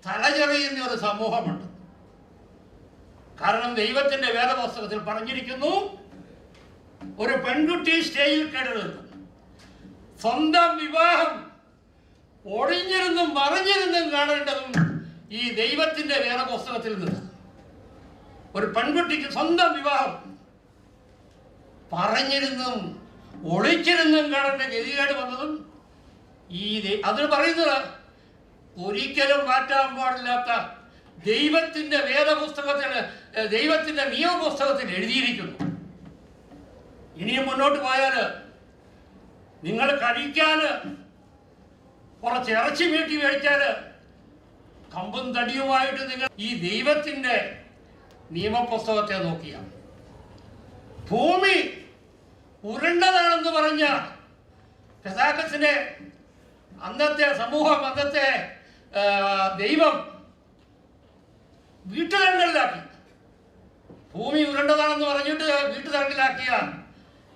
തലചെറിയുന്ന ഒരു സമൂഹമുണ്ട്. കാരണം ദൈവത്തിൻ്റെ വേദപുസ്തകത്തിൽ പറഞ്ഞിരിക്കുന്നു, ഒരു പെൺകുട്ടി സ്റ്റേജിൽ കയറരുത്. സ്വന്തം വിവാഹം ഒളിഞ്ഞിരുന്നും മറിഞ്ഞിരുന്നും കാണേണ്ടതും ഈ ദൈവത്തിൻ്റെ വേദപുസ്തകത്തിൽ നിന്ന്. ഒരു പെൺകുട്ടിക്ക് സ്വന്തം വിവാഹം പറഞ്ഞിരുന്നും ഒളിച്ചിരുന്നും കാണേണ്ട ഗതികേട് വന്നതും അതിന് പറയുന്നത് ഒരിക്കലും മാറ്റാൻ പാടില്ലാത്ത ദൈവത്തിൻ്റെ വേദപുസ്തകത്തിൽ, ദൈവത്തിൻ്റെ നിയമപുസ്തകത്തിൽ എഴുതിയിരിക്കുന്നു. ഇനിയും മുന്നോട്ട് പോയാൽ നിങ്ങൾ കഴിക്കാൻ കുറച്ച് ഇറച്ചി വീട്ടി മേടിച്ചാൽ കമ്പും തടിയുമായിട്ട് നിങ്ങൾ ഈ ദൈവത്തിൻ്റെ നിയമപുസ്തകത്തെ നോക്കിയ ഭൂമി ഉരുണ്ടതാണെന്ന് പറഞ്ഞ പെസാക്കസിനെ അന്നത്തെ സമൂഹം, അന്നത്തെ ദൈവം വീട്ടുതടങ്കലിലാക്കി. ഭൂമി ഉരുണ്ടതാണെന്ന് പറഞ്ഞിട്ട് വീട്ടുതടങ്കലിലാക്കിയ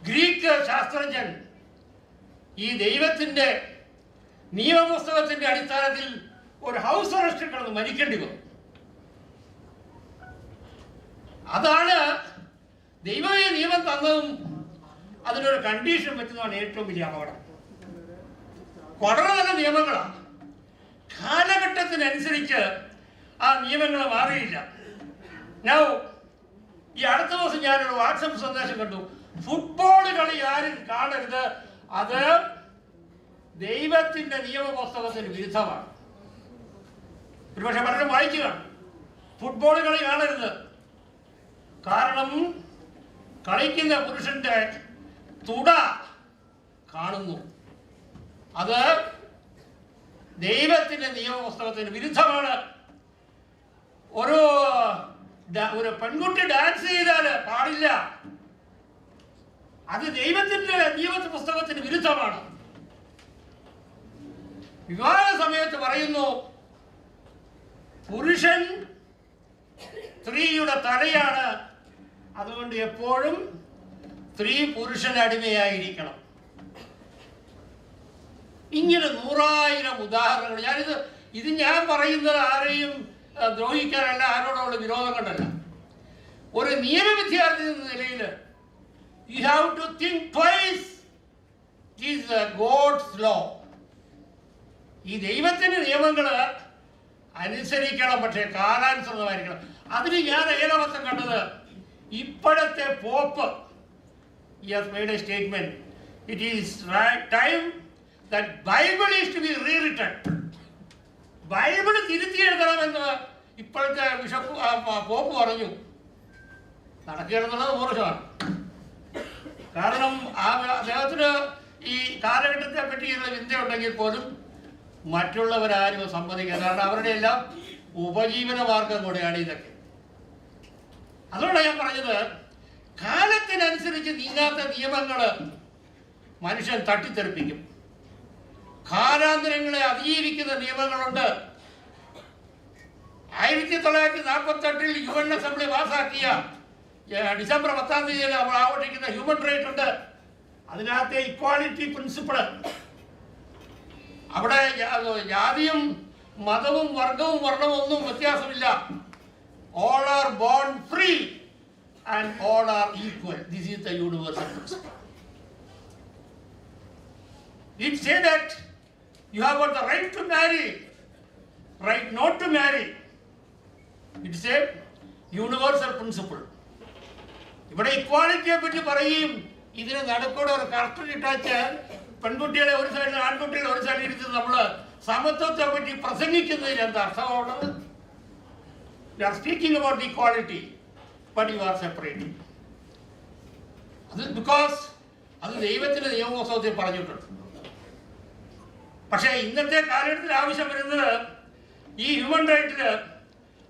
ഗ്രീക്ക് ശാസ്ത്രജ്ഞൻ ഈ ദൈവത്തിൻ്റെ നിയമപുസ്തകത്തിൻ്റെ അടിസ്ഥാനത്തിൽ ഒരു ഹൗസ് അറസ്റ്റ് കിടന്ന് മരിക്കേണ്ടി വന്നു. അതാണ് ദൈവമേ നിയമം തന്നതും അതിനൊരു കണ്ടീഷൻ വെച്ചതാണ് ഏറ്റവും വലിയ അപകടം. വളരെ നല്ല നിയമങ്ങളാണ്, കാലഘട്ടത്തിനനുസരിച്ച് ആ നിയമങ്ങൾ മാറിയില്ല. ഞാൻ ഈ അടുത്ത ദിവസം ഞാനൊരു വാട്സപ്പ് സന്ദേശം കണ്ടു, ഫുട്ബോൾ കളി ആരും കാണരുത്, അത് ദൈവത്തിൻ്റെ നിയമപുസ്തകത്തിന് വിരുദ്ധമാണ്. ഒരുപക്ഷെ പലരും വായിക്കുക, ഫുട്ബോൾ കളി കാണരുത്, കാരണം കളിക്കുന്ന പുരുഷന്റെ തുട കാണുന്നു, അത് ദൈവത്തിൻ്റെ നിയമപുസ്തകത്തിന് വിരുദ്ധമാണ്. ഒരു പെൺകുട്ടി ഡാൻസ് ചെയ്താൽ പാടില്ല, അത് ദൈവത്തിൻ്റെ നിയമപുസ്തകത്തിന് വിരുദ്ധമാണ്. വിവാഹ സമയത്ത് പറയുന്നു, പുരുഷൻ സ്ത്രീയുടെ തലയാണ്, അതുകൊണ്ട് എപ്പോഴും സ്ത്രീ പുരുഷന് അടിമയായിരിക്കണം. ഇങ്ങനെ 100,000 ഉദാഹരണങ്ങൾ. ഇത് ഞാൻ പറയുന്നത് ആരെയും ദ്രോഹിക്കാനല്ല, ആരോടുള്ള വിരോധം കൊണ്ടല്ല. ഒരു നിയമ വിദ്യാർത്ഥി എന്ന നിലയിൽ you have to think twice. It is God's law. ഈ ദൈവത്തിൻ്റെ നിയമങ്ങൾ അനുസരിക്കണം, പക്ഷേ കാലാനുസൃതമായിരിക്കണം. അതിന് ഞാൻ ഏതാവസ്ഥ കണ്ടത്, ഇപ്പോഴത്തെ pop has made a statement. It is right time that Bible is to be rewritten. Bible തിരുത്തി എഴുതണമെന്ന് ഇപ്പോഴത്തെ പോപ്പ് പറഞ്ഞു. നടക്കുകയാണെന്നുള്ളത് മോശമാണ്. കാരണം അദ്ദേഹത്തിന് ഈ കാലഘട്ടത്തെ പറ്റിയുള്ള ചിന്ത ഉണ്ടെങ്കിൽ പോലും മറ്റുള്ളവരാരും സമ്മതിക്കുക, കാരണം അവരുടെ എല്ലാം ഉപജീവന മാർഗം കൂടെയാണ് ഇതൊക്കെ. അതുകൊണ്ടാണ് ഞാൻ പറഞ്ഞത്, കാലത്തിനനുസരിച്ച് നീങ്ങാത്ത നിയമങ്ങൾ മനുഷ്യൻ തട്ടിത്തെറിപ്പിക്കും. കാലാന്തരങ്ങളെ അതിജീവിക്കുന്ന നിയമങ്ങളുണ്ട്. 1948 UN അസംബ്ലി പാസാക്കിയ ഡിസംബർ 10-ാം തീയതി നമ്മൾ ആഘോഷിക്കുന്ന ഹ്യൂമൻ റൈറ്റ് ഉണ്ട്. അതിനകത്തെ ഇക്വാലിറ്റി പ്രിൻസിപ്പിള്, അവിടെ ജാതിയും മതവും വർഗവും വർണ്ണവും ഒന്നും വ്യത്യാസമില്ല. All are born free and all are equal. This is the universal principle. It says that you have got the right to marry, right not to marry. It's a universal principle. ഇവിടെ ഇക്വാലിറ്റിയെ പറ്റി പറയുകയും ഇതിന് നടുക്കൂടെ ഒരു curtain ഇട്ടാച്ച് പെൺകുട്ടികളെ ഒരു സൈഡിൽ ആൺകുട്ടികളെ ഒരു സൈഡിൽ ഇരുത്തി നമ്മൾ സമത്വത്തെ പറ്റി പ്രസംഗിക്കുന്നതിൽ എന്താ അർത്ഥമുള്ളത്? We are speaking about the equality, but you are separating. Because അത് ദൈവത്തിൻ്റെ നിയമപുസ്തകത്തിൽ പറഞ്ഞിട്ടുണ്ട്. പക്ഷേ ഇന്നത്തെ കാലഘട്ടത്തിൽ ആവശ്യം വരുന്നത് ഈ human റൈറ്റിൽ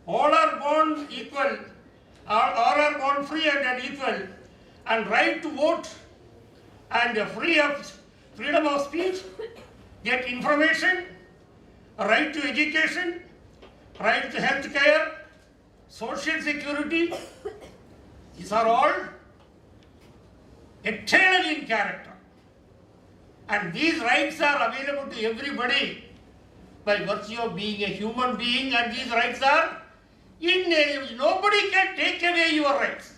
all are born equal, all are born free and equal, and right to vote and freedom of speech, get information, right to education, right to health care, social security. These are all eternal in character. And these rights are available to everybody by virtue of being a human being, and these rights are inalienable. Nobody can take away your rights.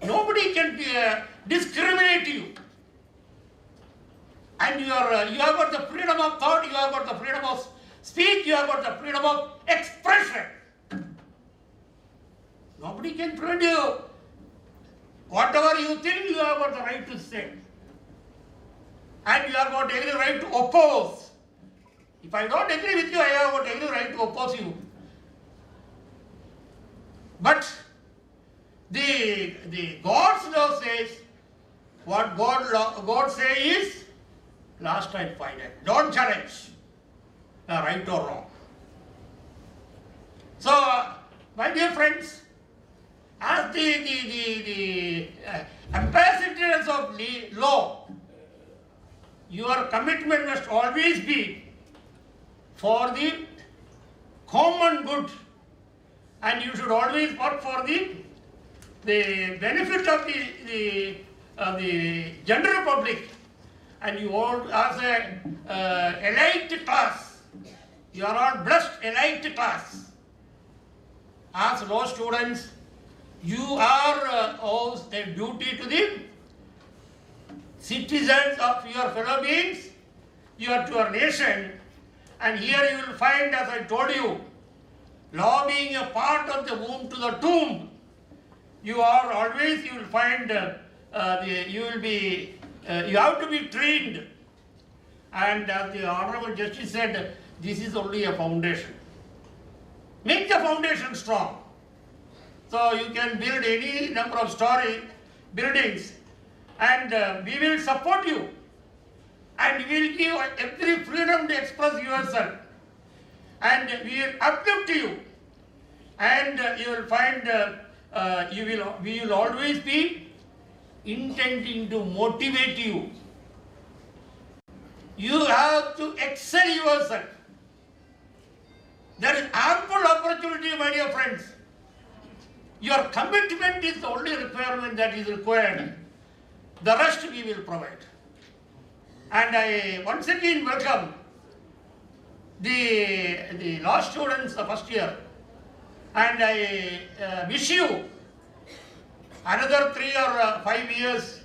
Nobody can discriminate you. And you have got the freedom of thought, you have got the freedom of speech, you have got the freedom of expression. Nobody can prevent you. Whatever you think, you have got the right to say. And you have got every right to oppose. If I don't agree with you, I have got every right to oppose you. But the God's law says, what God says is last and final. Don't challenge right or wrong. So, my dear friends, as the ambassadors of law, your commitment must always be for the common good, and you should always work for the benefit of the general public. And you all, as a elite class, you are all blessed elite class. As law students, you are owes a duty to the citizens of your fellow beings, to your nation. And here you will find, as I told you, law being a part of the womb to the tomb. You will find you have to be trained. And as the Honorable Justice said, this is only a foundation. Make the foundation strong. So you can build any number of story buildings, and we will support you, and we will give every freedom to express yourself, and we will uplift you, and you will find we will always be intending to motivate you. You have to excel yourself. There is ample opportunity, my dear friends. Your commitment is the only requirement that is required. The rest we will provide. And I once again welcome the law students of first year, and I wish you another 3 or 5 years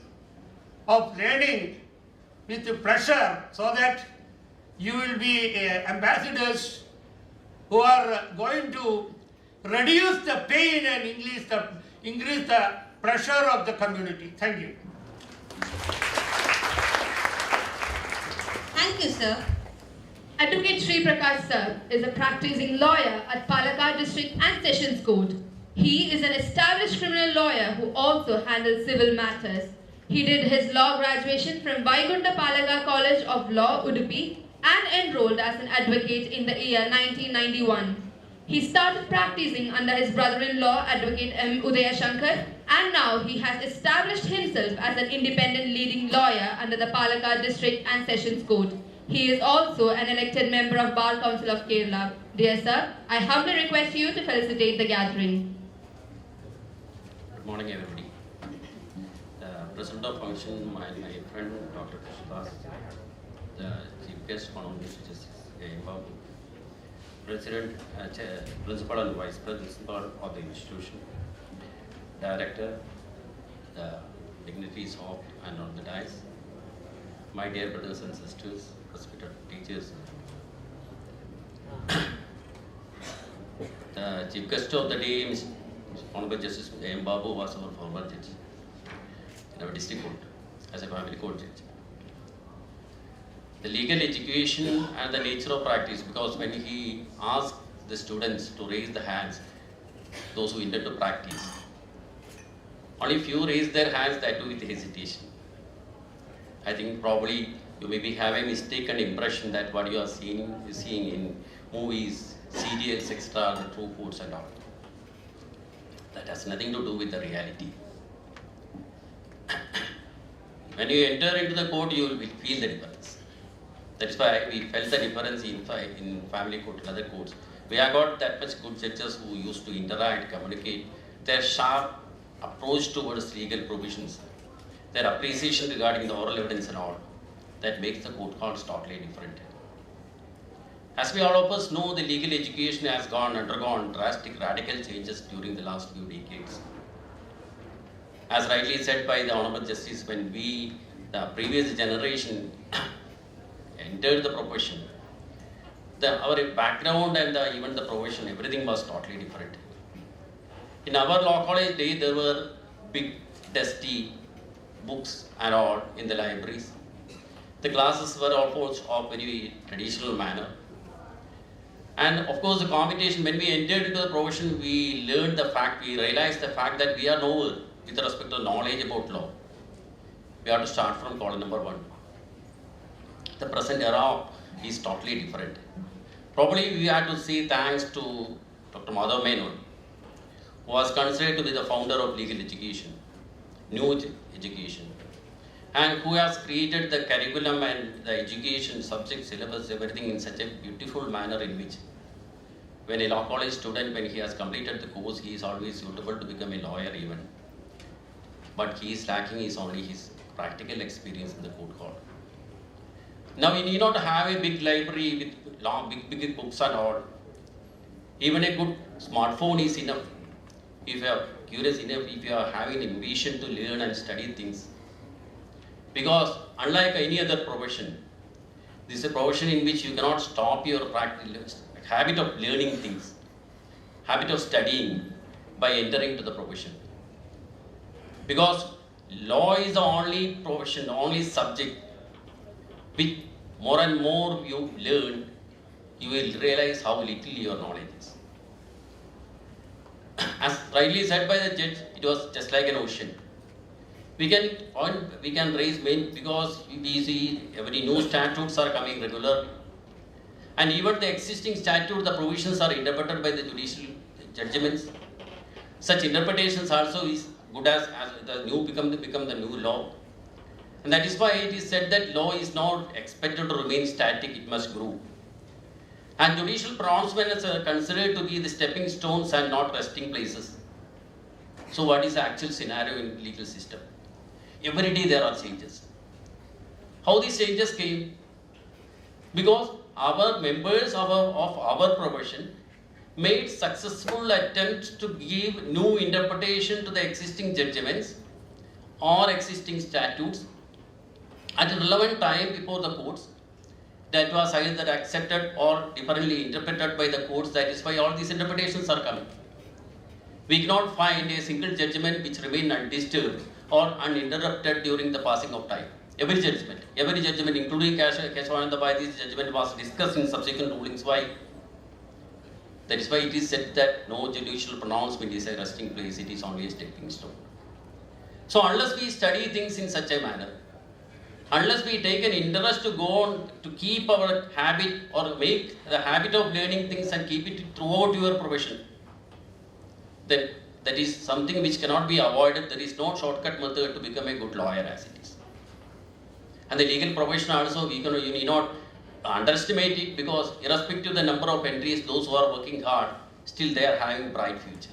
of learning with pleasure, so that you will be ambassadors who are going to reduce the pain and increase the pressure of the community. Thank you. Thank you, sir. Advocate Sri Prakash sir is a practicing lawyer at Palakkad District and Sessions Court. He is an established criminal lawyer who also handles civil matters. He did his law graduation from Vaikunta Palaga College of Law, Udupi, and enrolled as an advocate in the year 1991. He started practicing under his brother-in-law, Advocate M. Udaya Shankar, and now he has established himself as an independent leading lawyer under the Palakkad District and Sessions Court. He is also an elected member of Bar Council of Kerala. Dear sir, I humbly request you to felicitate the gathering. Good morning, everybody. Present of function, my friend Dr. Krishnadas, the Chief Guest, Honorable Mr. Justice Babu, President, Principal and Vice Principal of the institution, Director, the dignitaries of and on the dais, my dear brothers and sisters, respected teachers. The Chief Guest of the day, Mr. Honorable Justice Babu, was our former judge in our district court as a family court judge. The legal education and the nature of practice, because when he asked the students to raise the hands, those who intend to practice, only few raised their hands, that too with hesitation. I think probably you may be having a mistaken impression that what you are seeing in movies, serials, etc., the true foods and all. That has nothing to do with the reality. When you enter into the court, you will feel the difference. That is why we felt the difference in family court and other courts. We have got that much good judges who used to interact, communicate, their sharp approach towards legal provisions, their appreciation regarding the oral evidence and all, that makes the court calls totally different. As we all of us know, the legal education has undergone drastic radical changes during the last few decades. As rightly said by the Honorable Justice, when we, the previous generation, entered the profession, our background and even the profession, everything was totally different. In our law college day, there were big, dusty books and all in the libraries. The classes were almost of very traditional manner. And of course, the competition, when we entered into the profession, we learned the fact, we realized the fact that we are nowhere with respect to knowledge about law. We have to start from column number 1. The present era is totally different. Probably we have to say thanks to Dr. Madhav Menon, who was considered to be the founder of legal education, new education, and who has created the curriculum and the education, subject, syllabus, everything in such a beautiful manner in which when a law college student, when he has completed the course, he is always suitable to become a lawyer even. But he is lacking is only his practical experience in the court hall. Now we need not have a big library with long, big books and all. Even a good smartphone is enough. If you are curious enough, if you are having ambition to learn and study things. Because unlike any other profession, this is a profession in which you cannot stop your habit of learning things, habit of studying by entering to the profession. Because law is the only profession, the only subject which more and more you learn, you will realize how little your knowledge is. As rightly said by the judge, it was just like an ocean. We can raise main because we see every new statutes are coming regular, and even the existing statute, the provisions are interpreted by the judicial judgments. Such interpretations also is good as the new become the new law. And that is why it is said that law is not expected to remain static, it must grow. And judicial pronouncements are considered to be the stepping stones and not resting places. So what is the actual scenario in the legal system? Every day there are changes. How these changes came? Because our members of our profession made successful attempts to give new interpretation to the existing judgments or existing statutes at a relevant time before the courts. That was either accepted or differently interpreted by the courts. That is why all these interpretations are coming. We cannot find a single judgment which remained undisturbed or uninterrupted during the passing of time. Every judgment, including Keshavananda Bhai's judgment, was discussed in subsequent rulings. Why? That is why it is said that no judicial pronouncement is a resting place, it is only a stepping stone. So unless we study things in such a manner, unless we take an interest to go on to keep our habit or make the habit of learning things and keep it throughout your profession, then that is something which cannot be avoided. There is no shortcut method to become a good lawyer as it is. And the legal profession also, you need not underestimate it, because irrespective of the number of entries, those who are working hard, still they are having a bright future.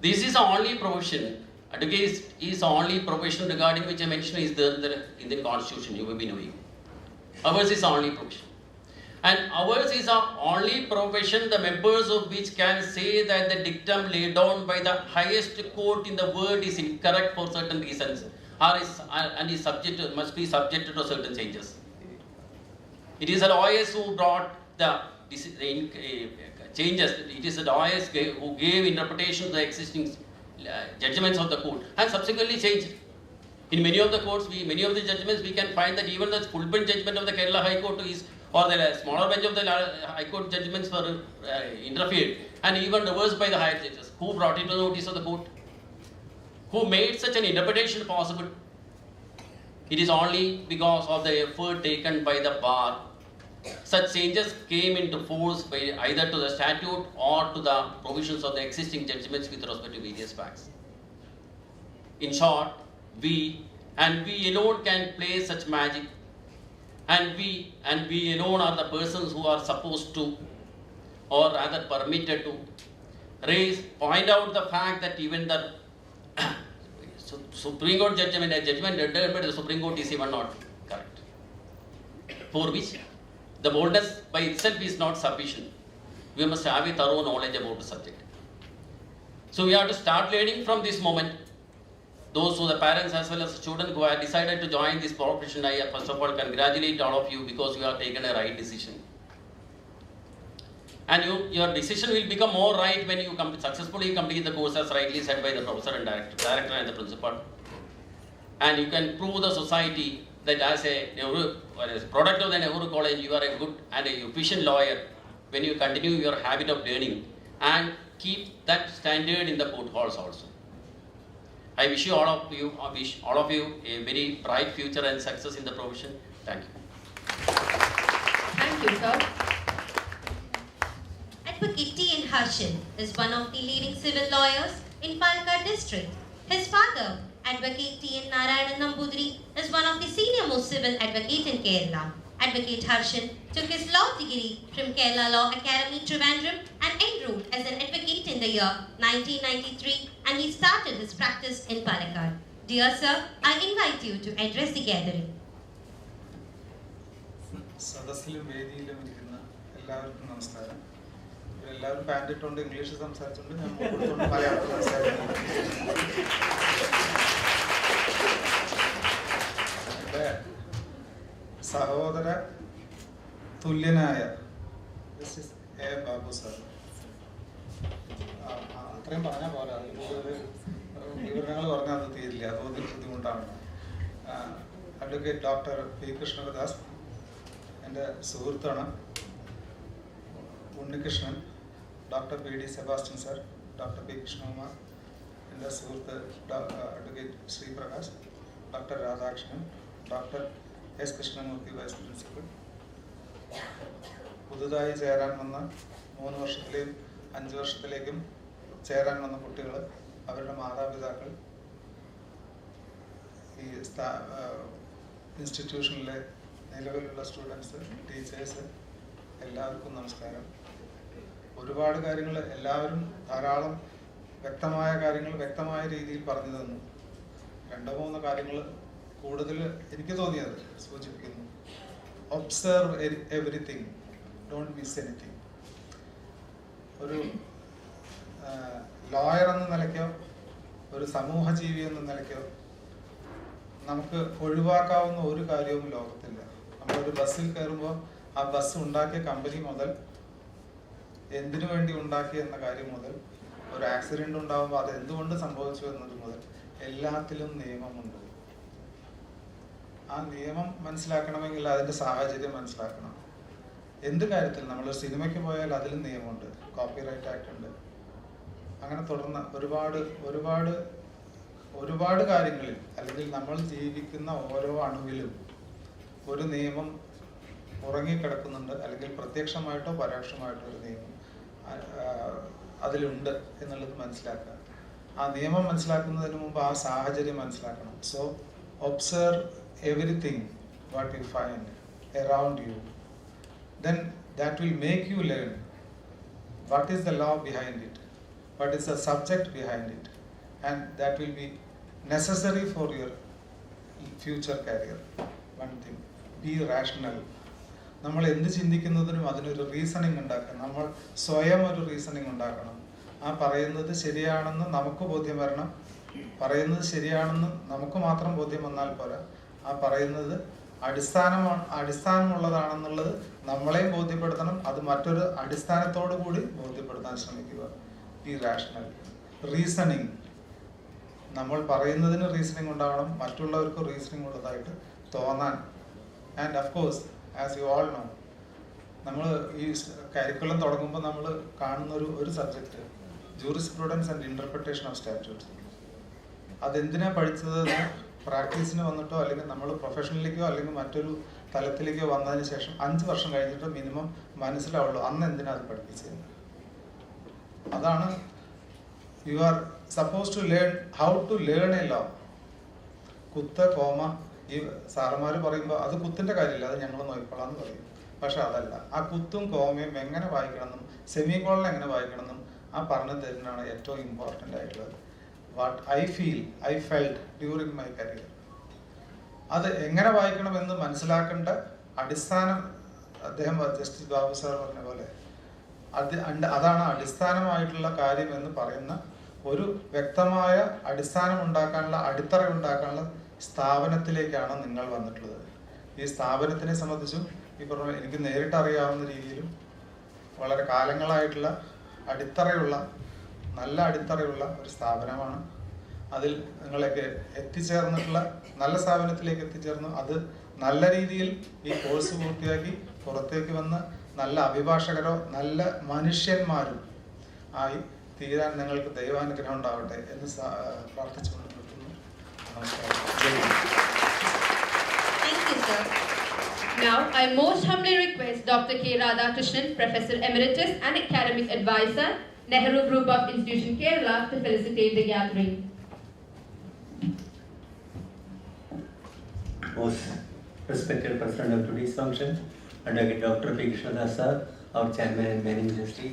This is the only profession, advocate is the only profession regarding which I mentioned is there in the Indian Constitution, you will be knowing. Ours is the only profession. And ours is the only profession, the members of which can say that the dictum laid down by the highest court in the world is incorrect for certain reasons, and is must be subjected to certain changes. It is the lawyers who brought the changes. It is the lawyers who gave interpretation to the existing judgments of the court and subsequently changed. In many of the courts, many of the judgments, we can find that even the full bench judgment of the Kerala High Court or the smaller bench of the High Court judgments were interfered and even reversed by the higher judges. Who brought it to the notice of the court? Who made such an interpretation possible? It is only because of the effort taken by the bar. Such changes came into force by either to the statute or to the provisions of the existing judgments with respect to various facts. In short, we alone can play such magic. and we alone are the persons who are supposed to, or rather permitted to, point out the fact that even the Supreme Court judgment rendered by the Supreme Court is even not correct. For which the boldness by itself is not sufficient. We must have a thorough knowledge about the subject. So we have to start learning from this moment. Those who the parents as well as students who have decided to join this profession, I first of all congratulate all of you because you have taken a right decision. And your decision will become more right when you successfully complete the course as rightly said by the professor and director and the principal. And you can prove the society that as a product of the Nehru College, you are a good and a efficient lawyer when you continue your habit of learning and keep that standard in the court halls also. I wish all of you a very bright future and success in the profession. Thank you. Thank you, sir. Advocate T.N. Harshan is one of the leading civil lawyers in Palakkad district. His father, Advocate T.N. Narayanan Nambudiri, is one of the senior most civil advocates in Kerala. Advocate Harshan took his law degree from Kerala Law Academy, Trivandrum, and enrolled as an advocate in the year 1993, and he started his practice in Palakkad. Dear sir, I invite you to address the gathering. സദസ്സിലും വേദിയിലും ഇരിക്കുന്ന എല്ലാവർക്കും നമസ്കാരം. എല്ലാവരും pant ഇട്ടുകൊണ്ട് English സംസാരിച്ചുകൊണ്ട് ഞാൻ കൊടുത്തുകൊണ്ട് മലയാളത്തിൽ സംസാരിക്കുന്നു. എൻ്റെ സഹോദര തുല്യനായ ജസ്റ്റിസ് എ ബാബു സാർ, അത്രയും പറഞ്ഞാൽ പോരാ, വിവരണങ്ങൾ പറഞ്ഞാൽ അത് തീരില്ല, അതുകൊണ്ട് ബുദ്ധിമുട്ടാണ്. അഡ്വക്കേറ്റ് ഡോക്ടർ പി കൃഷ്ണദാസ് എൻ്റെ സുഹൃത്താണ്. Unnikrishnan, doctor P D Sebastian sir, doctor P Krishnakumar, എൻ്റെ സുഹൃത്ത് advocate Sreeprakash, doctor Radhakrishnan, doctor S Krishnamurthy vice principal, പുതുതായി ചേരാൻ വന്ന 3 വർഷത്തിലെയും 5 വർഷത്തിലേക്കും ചേരാൻ വന്ന കുട്ടികൾ, അവരുടെ മാതാപിതാക്കൾ, ഈ ഇൻസ്റ്റിറ്റ്യൂഷനിലെ നിലവിലുള്ള സ്റ്റുഡൻസ്, ടീച്ചേഴ്സ്, എല്ലാവർക്കും നമസ്കാരം. ഒരുപാട് കാര്യങ്ങൾ എല്ലാവരും ധാരാളം വ്യക്തമായ കാര്യങ്ങൾ വ്യക്തമായ രീതിയിൽ പറഞ്ഞു തന്നു. 2-3 കാര്യങ്ങൾ കൂടുതൽ എനിക്ക് തോന്നിയത് സൂചിപ്പിക്കുന്നു. Observe everything, don't miss anything. ഒരു ലോയർ എന്ന നിലയ്ക്കോ ഒരു സമൂഹ ജീവി എന്ന നിലയ്ക്കോ നമുക്ക് ഒഴിവാക്കാവുന്ന ഒരു കാര്യവും ലോകത്തില്ല. നമ്മളൊരു ബസ്സിൽ കയറുമ്പോൾ ആ ബസ് ഉണ്ടാക്കിയ കമ്പനി മുതൽ, എന്തിനു വേണ്ടി ഉണ്ടാക്കി എന്ന കാര്യം മുതൽ, ഒരു ആക്സിഡന്റ് ഉണ്ടാകുമ്പോൾ അത് എന്തുകൊണ്ട് സംഭവിച്ചു എന്നത് മുതൽ എല്ലാത്തിലും നിയമമുണ്ട്. ആ നിയമം മനസ്സിലാക്കണമെങ്കിൽ അതിൻ്റെ സാഹചര്യം മനസ്സിലാക്കണം. എന്ത് കാര്യത്തിൽ നമ്മളൊരു സിനിമയ്ക്ക് പോയാൽ അതിലും നിയമമുണ്ട്, കോപ്പിറൈറ്റ് ആക്ട് ഉണ്ട്. അങ്ങനെ തുടർന്ന് ഒരുപാട് കാര്യങ്ങളിൽ, അല്ലെങ്കിൽ നമ്മൾ ജീവിക്കുന്ന ഓരോ അണുവിലും ഒരു നിയമം ഉറങ്ങിക്കിടക്കുന്നുണ്ട്, അല്ലെങ്കിൽ പ്രത്യക്ഷമായിട്ടോ പരോക്ഷമായിട്ടോ ഒരു നിയമം അതിലുണ്ട് എന്നുള്ളത് മനസ്സിലാക്കുക. ആ നിയമം മനസ്സിലാക്കുന്നതിന് മുമ്പ് ആ സാഹചര്യം മനസ്സിലാക്കണം. So observe everything what you find around you, then that will make you learn what is the law behind it, what is the subject behind it, and that will be necessary for your future career. One thing, be rational. നമ്മൾ എന്ത് ചിന്തിക്കുന്നതിനും അതിനൊരു reasoning ഉണ്ടാക്കണം. നമ്മൾ സ്വയം ഒരു reasoning ഉണ്ടാക്കണം. ആ പറയുന്നത് ശരിയാണെന്ന് നമുക്ക് ബോധ്യം വരണം. പറയുന്നത് ശരിയാണെന്ന് നമുക്ക് മാത്രം ബോധ്യം വന്നാൽ പോരാ, ആ പറയുന്നത് അടിസ്ഥാനമുള്ളതാണെന്നുള്ളത് നമ്മളെയും ബോധ്യപ്പെടുത്തണം. അത് മറ്റൊരു അടിസ്ഥാനത്തോടു കൂടി ബോധ്യപ്പെടുത്താൻ ശ്രമിക്കുക. ഈ റാഷണൽ റീസണിങ്, നമ്മൾ പറയുന്നതിന് റീസണിങ് ഉണ്ടാവണം, മറ്റുള്ളവർക്ക് റീസണിങ് ഉള്ളതായിട്ട് തോന്നാൻ. And of course, as you all no, നമ്മൾ ഈ കരിക്കുലം തുടങ്ങുമ്പോൾ നമ്മൾ കാണുന്ന ഒരു subject jurisprudence and interpretation of statutes. അതെന്തിനാ പഠിച്ചത്? പ്രാക്ടീസിന് വന്നിട്ടോ അല്ലെങ്കിൽ നമ്മൾ പ്രൊഫഷണലിലേക്കോ അല്ലെങ്കിൽ മറ്റൊരു തലത്തിലേക്കോ വന്നതിന് ശേഷം 5 വർഷം കഴിഞ്ഞിട്ട് മിനിമം മനസ്സിലാവുള്ളൂ അന്ന് എന്തിനാ അത് പഠിപ്പിച്ചത്. അതാണ് you are suppose to learn how to learn a law. കുത്ത്, കോമ, ഈ സാറന്മാർ പറയുമ്പോൾ അത് കുത്തിൻ്റെ കാര്യമില്ല, അത് ഞങ്ങൾ നോക്കിക്കൊള്ളാം എന്ന് പറയും. പക്ഷെ അതല്ല, ആ കുത്തും കോമയും എങ്ങനെ വായിക്കണമെന്നും സെമി കോളൻ എങ്ങനെ വായിക്കണമെന്നും ആ പറഞ്ഞു തരുന്നതാണ് ഏറ്റവും ഇമ്പോർട്ടൻ്റ് ആയിട്ടുള്ളത്. What I felt during my career. അത് എങ്ങനെ വായിക്കണമെന്ന് മനസ്സിലാക്കേണ്ട അടിസ്ഥാനം അദ്ദേഹം ജസ്റ്റിസ് ബാബു സാർ പറഞ്ഞ പോലെ അതാണ് അടിസ്ഥാനമായിട്ടുള്ള കാര്യം എന്ന് പറയുന്ന ഒരു വ്യക്തമായ അടിസ്ഥാനം ഉണ്ടാക്കാനുള്ള അടിത്തറ ഉണ്ടാക്കാനുള്ള സ്ഥാപനത്തിലേക്കാണ് നിങ്ങൾ വന്നിട്ടുള്ളത്. ഈ സ്ഥാപനത്തിനെ സംബന്ധിച്ചും ഈ പറഞ്ഞ എനിക്ക് നേരിട്ട് അറിയാവുന്ന രീതിയിലും വളരെ കാലങ്ങളായിട്ടുള്ള അടിത്തറയുള്ള നല്ല അടിത്തറയുള്ള ഒരു സ്ഥാപനമാണ്. അതിൽ നിങ്ങളൊക്കെ എത്തിച്ചേർന്നിട്ടുള്ള നല്ല സ്ഥാപനത്തിലേക്ക് എത്തിച്ചേർന്നു. അത് നല്ല രീതിയിൽ ഈ കോഴ്സ് പൂർത്തിയാക്കി പുറത്തേക്ക് വന്ന് നല്ല അഭിഭാഷകരോ നല്ല മനുഷ്യന്മാരും ആയി തീരാൻ നിങ്ങൾക്ക് ദൈവാനുഗ്രഹം ഉണ്ടാവട്ടെ എന്ന് പ്രാർത്ഥിച്ചുകൊണ്ട് നിർത്തുന്നു. നമസ്കാരം. Thank you, sir. Now, I most humbly request Dr. K. Radhakrishnan, Professor Emeritus and Academic Advisor, Nehru Group of Institution, Kerala, to felicitate the gathering. Most respected President of today's function, Advocate Dr. P. Krishnadas sir, our Chairman and Managing Trustee,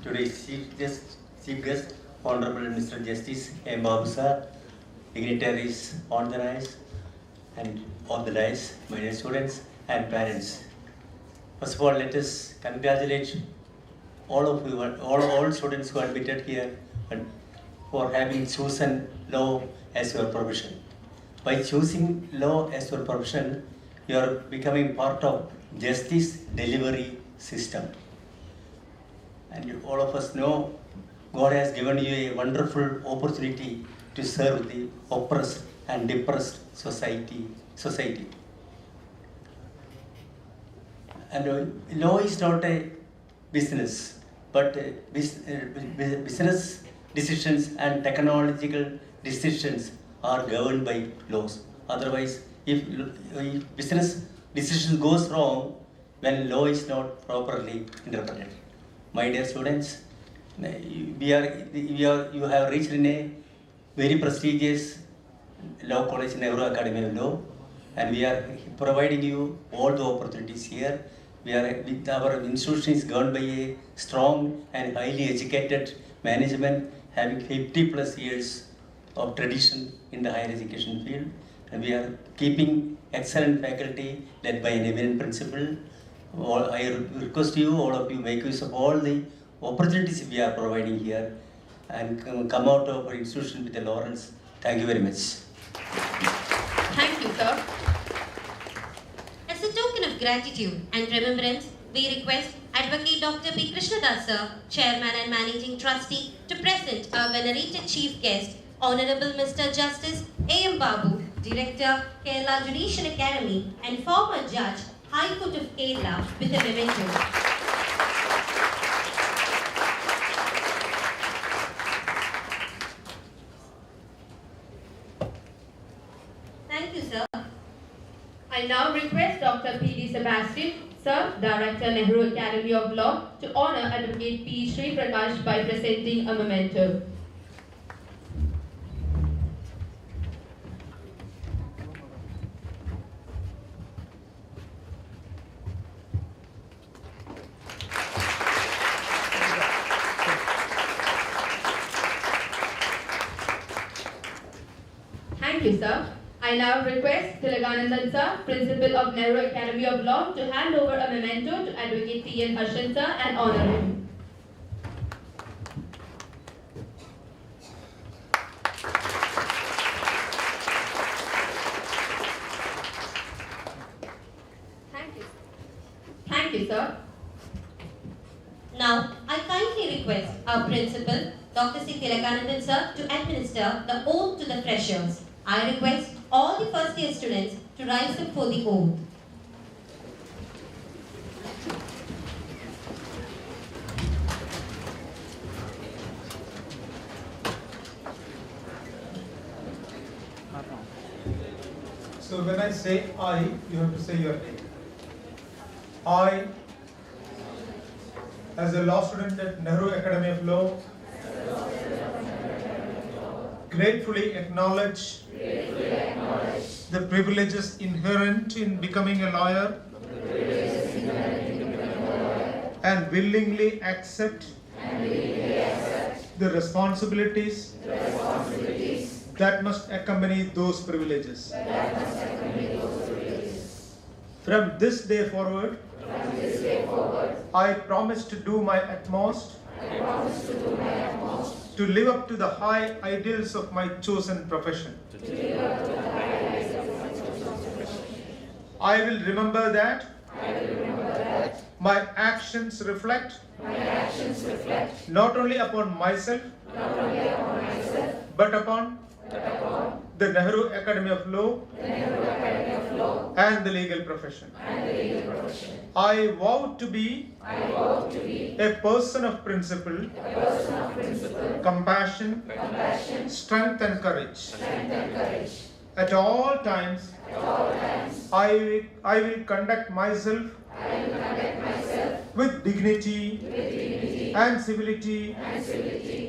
today's Chief Guest, Honorable Mr. Justice M. Babu sir, dignitaries on the dais and on the dais, my dear students and parents. First of all, let us congratulate all of you, all students who are admitted here and for having chosen law as your profession. By choosing law as your profession, you are becoming part of justice delivery system. And all of us know God has given you a wonderful opportunity to serve the oppressed and depressed society. And law is not a business, but business decisions and technological decisions are governed by laws. Otherwise, if business decision goes wrong when law is not properly interpreted. My dear students, you have reached in a very prestigious law college, Nehru Academy of Law, and we are providing you all the opportunities here. Our institution is governed by a strong and highly educated management having 50 plus years of tradition in the higher education field, and we are keeping excellent faculty led by an eminent principal. I request you, all of you, make use of all the opportunities we are providing here and come out of our institution with the laurels. Thank you very much. Thank you, sir. As a token of gratitude and remembrance, we request Advocate Dr. P. Krishnadas sir, Chairman and Managing Trustee, to present our venerated Chief Guest, Honorable Mr. Justice A.M. Babu, Director, Kerala Judicial Academy and former Judge, High Court of Kerala, with a memento. Thank you, sir. I now request Dr. P.D. Sebastian, Sir, Director, Nehru Academy of Law, to honor Advocate P. Sri Prakash by presenting a memento. Thank you, sir. I now request Tilaganandan sir, Principal of Nehru Academy of Law, to hand over a memento to Advocate T.N. Harshan sir and honor him. Thank you, sir. Now, I kindly request our Principal, Dr. C. Tilaganandan sir, to administer the oath to the freshers. I request all the first year students to rise up for the oath. So when I say I, you have to say your name. I, as a law student at Nehru Academy of Law, gratefully acknowledge the privileges inherent in becoming a lawyer and willingly accept the responsibilities that must accompany those privileges. From this day forward, I promise to do my utmost to live up to the high ideals of my chosen profession. I will remember that my actions reflect not only upon myself but upon the Nehru Academy of Law and the legal profession. I vow to be a person of principle, compassion, strength and courage. At all times, I will conduct myself with dignity and civility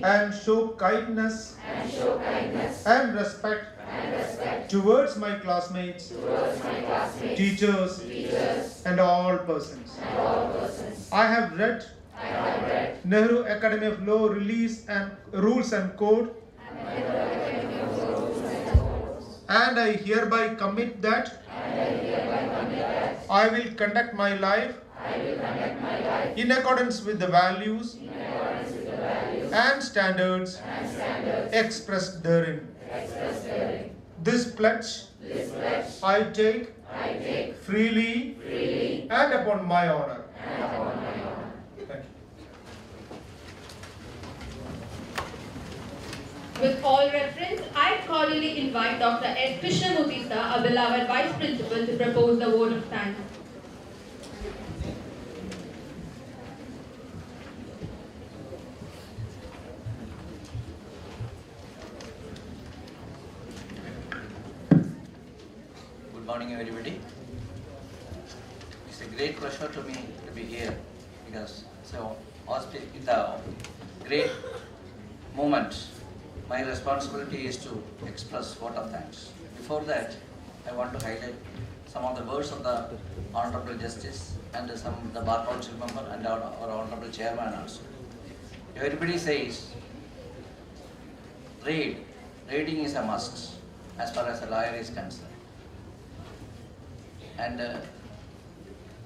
and show kindness and respect towards my classmates, teachers, and all persons. I have read Nehru Academy of Law Release and Rules and Code, and I hereby commit that I will conduct my life in accordance with the values and standards expressed therein. This pledge I take freely and upon my honor. Thank you. With all reverence, I cordially invite Dr. S. Krishnamurthy sir, our beloved Vice Principal, to propose the vote of thanks. Good morning, everybody. It's a great pleasure to me to be here because in the great moment, my responsibility is to express vote of thanks. Before that, I want to highlight some of the words of the Honorable Justice and some of the Bar Council member and our Honorable Chairman also. Everybody says, reading is a must as far as a lawyer is concerned. And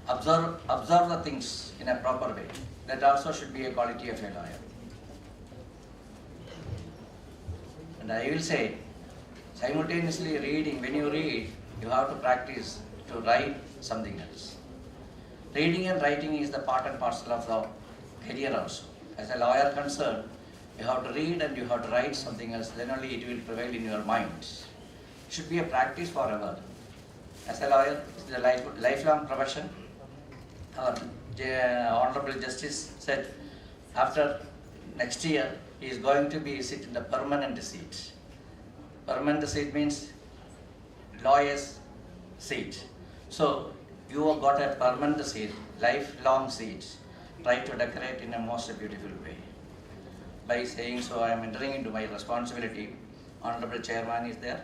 observe the things in a proper way. That also should be a quality of a lawyer. And I will say, simultaneously reading, when you read, you have to practice to write something else. Reading and writing is the part and parcel of the career also. As a lawyer concerned, you have to read and you have to write something else, then only it will prevail in your mind. It should be a practice forever. As a lawyer, it's a lifelong profession. Our Honorable Justice said, after next year, he is going to be sit in the permanent seat. Permanent seat means lawyer's seat. So you have got a permanent seat, lifelong seat. Try to decorate in a most beautiful way. By saying so, I am entering into my responsibility. Honorable Chairman is there.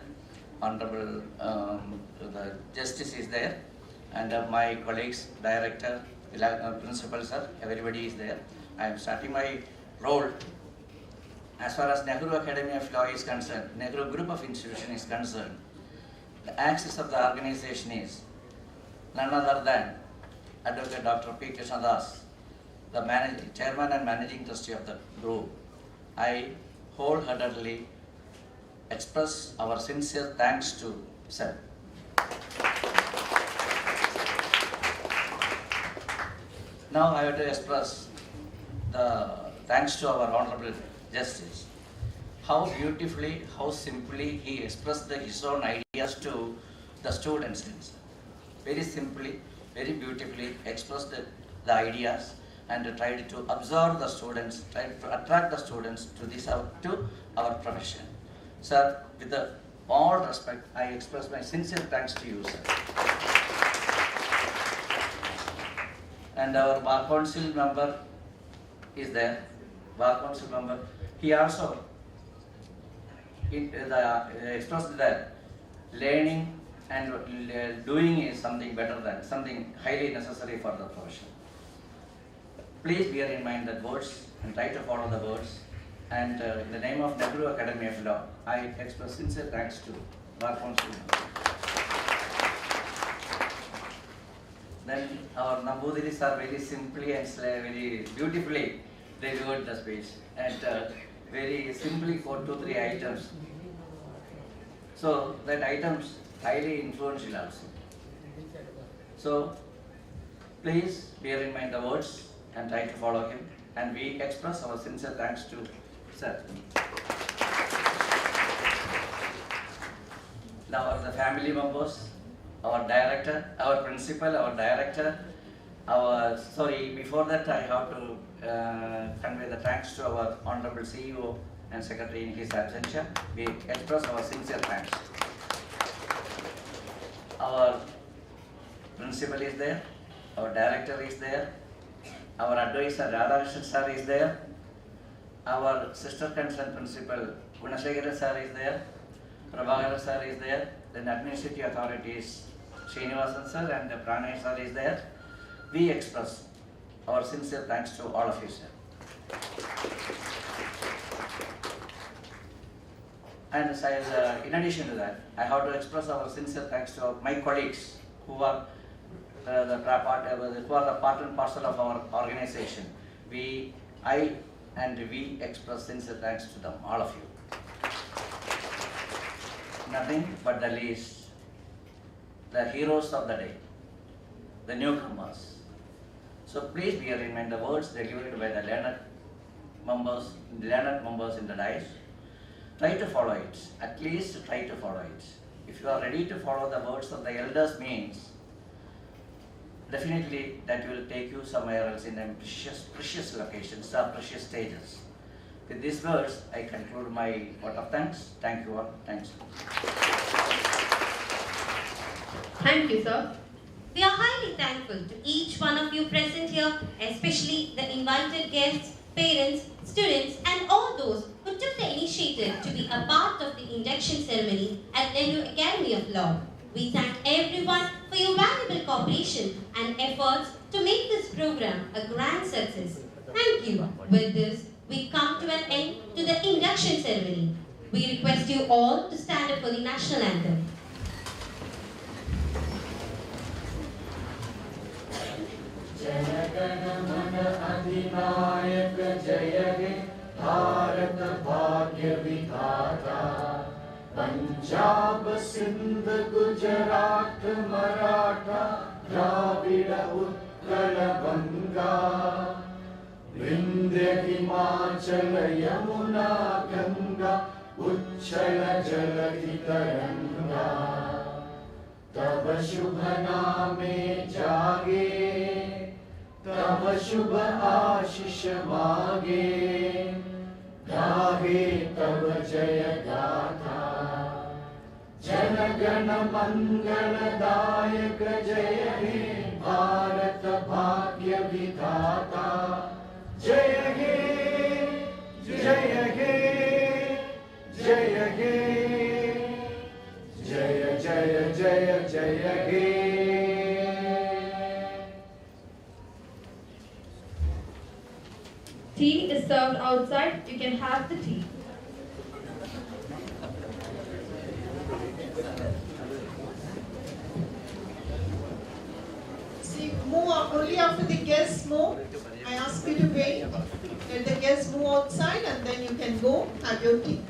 Honorable the Justice is there. And my colleagues, Director, Principal sir, everybody is there. I am starting my role. As far as Nehru Academy of Law is concerned, Nehru Group of Institution is concerned, the axis of the organization is none other than Advocate Dr. P. Krishnadas, the Chairman and Managing Trustee of the group. I wholeheartedly express our sincere thanks to sir. Now I have to express the thanks to our Honorable Justice. How beautifully, how simply he expressed his own ideas to the students. Very simply, very beautifully expressed the ideas and tried to absorb the students, tried to attract the students to our profession. Sir, with all respect, I express my sincere thanks to you, sir. And our Bar Council member is there. Bar Council member. He also expressed that learning and doing is something better than something highly necessary for the profession. Please bear in mind the words and try to follow the words. And in the name of Nehru Academy of Law, I express sincere thanks to Bar Council. Then our Namboodiris are very simply and very beautifully delivered the speech and very simply for 2-3 items. So that items highly influential also. So please bear in mind the words and try to follow him, and we express our sincere thanks to sir. Now the family members, our director, our principal, our director, before that I have to convey the thanks to our Honorable CEO and Secretary in his absentia. We express our sincere thanks. Our principal is there, our director is there, our advisor Radhakrishnan sir is there, our sister concerned principal Gunasegara sir is there, Prabhakara sir is there, then administrative authorities Srinivasan sir and Pranay sir is there. We express our sincere thanks to all of you, sir. And in addition to that, I have to express our sincere thanks to my colleagues who are the part and parcel of our organization. I express sincere thanks to them, all of you. Nothing but the least, the heroes of the day, the newcomers. So please bear in mind the words delivered by the learned members in the dais. Try to follow it, at least try to follow it. If you are ready to follow the words of the elders means, definitely that will take you somewhere else in a precious locations or precious stages. With these words, I conclude my vote of thanks. Thank you all. Thanks. Thank you, sir. We are highly thankful to each one of you present here, especially the invited guests, parents, students, and all those who took the initiative to be a part of the induction ceremony at Nehru Academy of Law. We thank everyone for your valuable cooperation and efforts to make this program a grand success. Thank you. With this, we come to an end to the induction ceremony. We request you all to stand up for the national anthem. अधिनायक जय हे भारत भाग्य विधाता पंजाब सिंध गुजरात मराठा द्राविड़ उत्कल गंगा विंध्य हिमाचल यमुना गंगा उच्छल जलधि तरंगा तब शुभ नामे जागे तब शुभ आशीष मागे गाहे तब जय गाथा जन गण मंगल दायक जय हे भारत भाग्य विधाता जय हे जय हे जय हे जय जय जय जय हे Tea is served outside. You can have the tea. See, move only after the guests move. I ask you to wait. Let the guests move outside and then you can go have your tea.